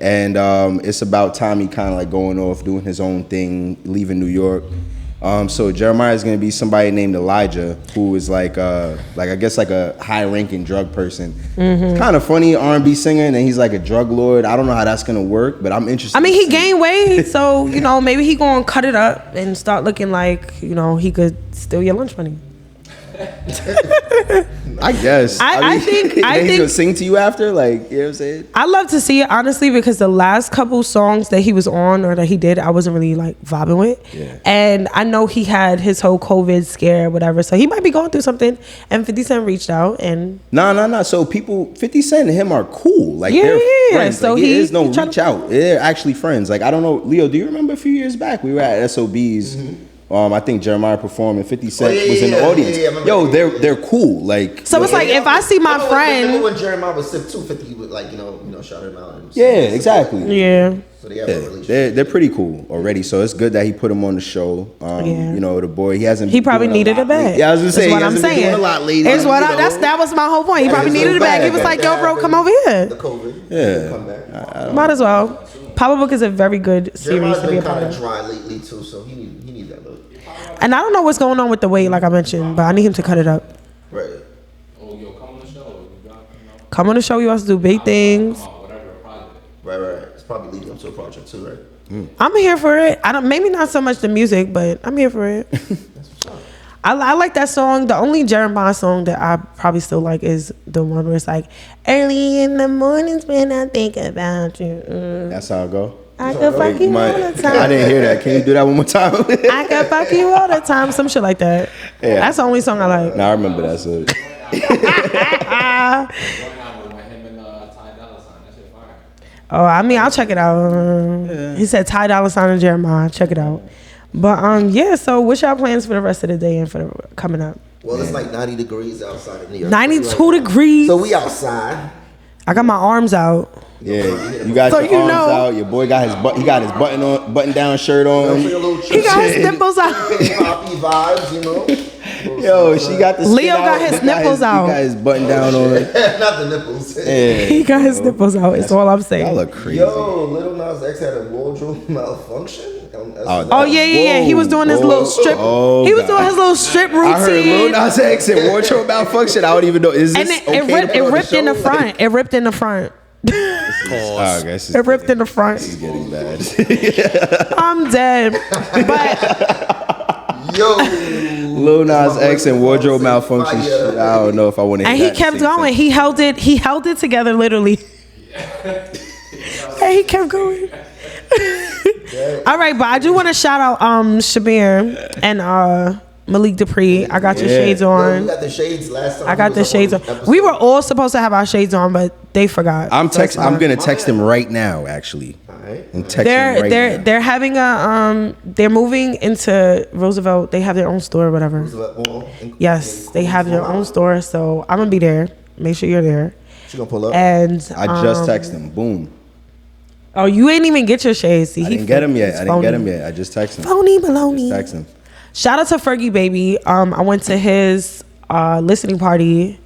And it's about Tommy kind of like going off, doing his own thing, leaving New York. So Jeremiah is going to be somebody named Elijah, who is like I guess like a high-ranking drug person. Mm-hmm. Kind of funny R&B singer, and then he's like a drug lord. I don't know how that's going to work, but I'm interested. I mean, he gained weight, so maybe he going to cut it up and start looking like he could steal your lunch money. I guess. I think he's gonna sing to you after, like, you know what I'm saying? I love to see it honestly because the last couple songs that he was on or that he did, I wasn't really like vibing with. Yeah. And I know he had his whole COVID scare, whatever. So he might be going through something. And 50 Cent reached out and No. So 50 Cent and him are cool. Like they're friends. So like, there is no reach out. They're actually friends. Like I don't know, Leo. Do you remember a few years back we were at SOBs? Mm-hmm. I think Jeremiah performed and 50 Cent was in the audience. They're cool. Like so it's like if I see my friend. Remember when Jeremiah was sick too, 50 would like shout him out. And exactly. Yeah. So they have a relationship. They're pretty cool already. So it's good that he put him on the show. The boy he hasn't. He probably needed a bag. Yeah, I was gonna say. That's what I'm saying. Doing a lot lately. That was my whole point. He probably needed a bag. He was like, "Yo, bro, come over here." The COVID. Yeah. Come back. Might as well. Power Book is a very good series to be a part kind of. of dry lately too, so he need that look. And I don't know what's going on with the weight, like I mentioned, but I need him to cut it up. Right. Oh, yo, come on the show. Come on the show. You have to do big things. Right. It's probably leading up to a project too, right? I'm here for it. Maybe not so much the music, but I'm here for it. I like that song. The only Jeremiah song that I probably still like is the one where it's like, early in the mornings when I think about you. That's how it go. I could fuck you all the time. I didn't hear that. Can you do that one more time? I could fuck you all the time. Some shit like that. Yeah. That's the only song I like. Nah, I remember that. So. Oh, I mean, I'll check it out. He said Ty Dolla $ign and Jeremiah. Check it out. But so what's y'all plans for the rest of the day and for the coming up? Well, it's like 90 degrees outside of New York. 92 degrees. So we outside. I got my arms out. Yeah, you got So your you arms know. out. Your boy got his he got his button down shirt on. He got his nipples out. Poppy vibes, you know. Yo, she got the Leo skin got out. his nipples out. He got his button down on. Not the nipples. Yeah. He got his nipples out. It's all I'm Y'all saying. look crazy. Yo, Lil Nas X had a wardrobe malfunction. Oh yeah. He was doing his little strip. Oh, He was God. doing his little strip routine. I heard Lil Nas X and wardrobe malfunction. I don't even know. Is this And okay it ripped in the front. It ripped in the front. Oh, okay, It ripped in the front. This is getting bad. I'm dead. But Yo, Lil Nas X and wardrobe malfunction. Shit, I don't know if I want to. and he kept going. He held it together literally. And he kept going. All right, but I do want to shout out Shamir and Malik Dupree. I got your shades we on. got the shades last time. I got the shades on. We were all supposed to have our shades on, but they forgot. I'm That's fine. gonna text him right now. Actually, Alright. I'm texting him right now. They're having a they're moving into Roosevelt. They have their own store or whatever. Yes, they have their own store. So I'm gonna be there. Make sure you're there. She gonna pull up. And I just texted him. Boom. Oh, you ain't even get your shades. See, I didn't get him yet. I just texted him. Phony baloney. Just text him. Shout out to Fergie Baby. I went to his listening party.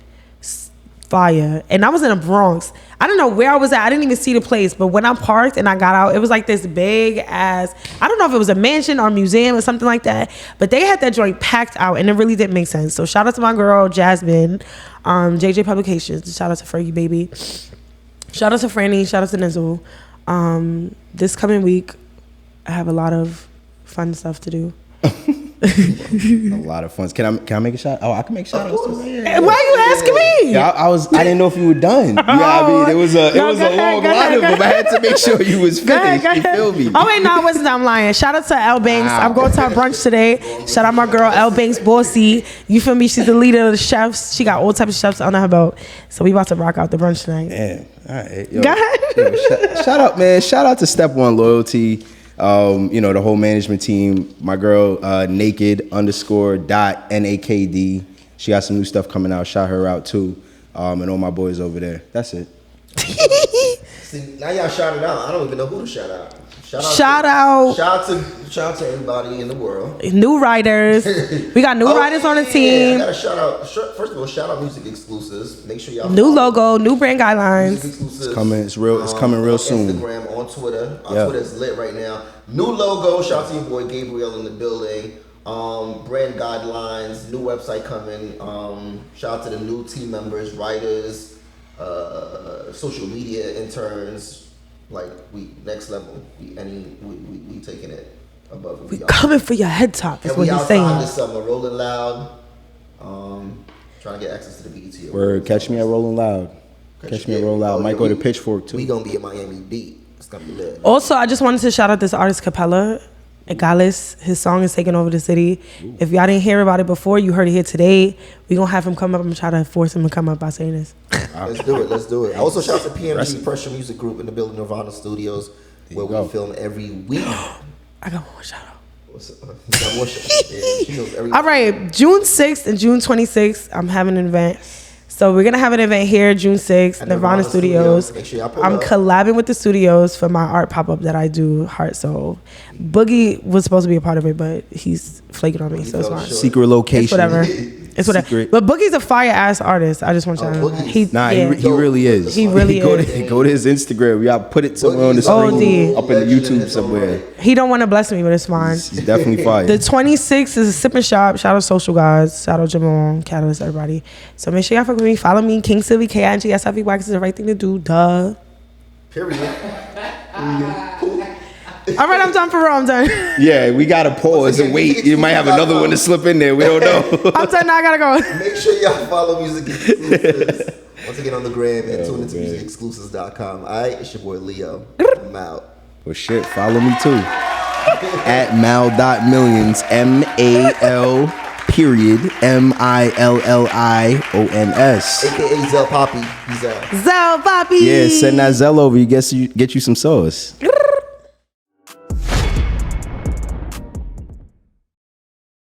Fire. And I was in the Bronx. I don't know where I was at. I didn't even see the place. But when I parked and I got out, it was like this big ass, I don't know if it was a mansion or museum or something like that. But they had that joint packed out and it really didn't make sense. So shout out to my girl, Jasmine, JJ Publications. Shout out to Fergie Baby. Shout out to Franny. Shout out to Nizzle. This coming week, I have a lot of fun stuff to do. A lot of fun. Can I make a shot? Oh, I can make shots. Why are you asking me? Yeah, I didn't know if you were done. Yeah, I mean, it was a long line of them. I had to make sure you was finished. You feel me? Oh wait, no, I wasn't. I'm lying. Shout out to Elle Banks. I'm going to her brunch today. Shout out my girl Elle Banks, Bossy. You feel me? She's the leader of the chefs. She got all types of chefs under her belt. So we about to rock out the brunch tonight. Damn. All right. Go ahead. Shout out, man. Shout out to Step One Loyalty. The whole management team. My girl, naked_.nakd. She got some new stuff coming out. Shout her out too. And all my boys over there. That's it. See, now y'all shout it out. I don't even know who to shout out. Shout out to everybody in the world. New writers. We got new writers on the team. I gotta shout out. First of all, shout out Music Exclusives. Make sure y'all New logo, new brand guidelines. Music Exclusives. It's coming. It's coming real soon. Instagram, on Twitter. Twitter is lit right now. New logo. Shout out to your boy Gabriel in the building. Brand guidelines. New website coming. Shout out to the new team members, writers, social media interns. Like we next level. We taking it above. We coming for your head top. Is what he's saying. This summer, Rolling Loud. Trying to get access to the BET Awards. Word, catch me at Rolling Loud. Catch me at Rolling Loud. Might go to Pitchfork too. We gonna be at Miami Beat. It's gonna be lit. Also, I just wanted to shout out this artist Capella. Gallus, his song is taking over the city. Ooh. If y'all didn't hear about it before, you heard it here today. We gonna have him come up. I'm gonna try to force him to come up by saying this. Let's do it. Also, shout out to PMG Pressure Music Group in the building, Nirvana Studios, where we film every week. I got one more shout out. Yeah, all right, June 6th and June 26th, I'm having an event. So we're gonna have an event here June 6th, Nirvana Studios. Make sure y'all I'm collabing with the studios for my art pop-up that I do, Heart Soul. Boogie was supposed to be a part of it, but he's flaking on me, so it's fine. Secret location. It's whatever. It's whatever. Secret. But Boogie's a fire-ass artist. I just want y'all to know. He really is. He really is. Go to his Instagram. We gotta put it somewhere on the screen. Up in the YouTube somewhere. He don't want to bless me, but it's fine. He's definitely fire. The 26th is a sip and shop. Shout out Social Guys. Shout out Jamal, Catalyst, everybody. So make sure y'all fuck with me. Follow me, King Silva, KINGSIV Wax is the right thing to do. Duh. Period. All right, I'm done for real. I'm done. Yeah, we gotta pause and wait. You might have another one to slip in there. We don't know. I'm done. Now I gotta go. Make sure y'all follow Music Exclusives. Once again on the gram and tune into musicexclusives.com. All right, it's your boy Leo. I'm out. Well, shit, follow me too. At mal.millions. MAL. MILLIONS. AKA Zell Poppy. He's Zell Poppy. Yeah, send that Zell over. Get you some sauce.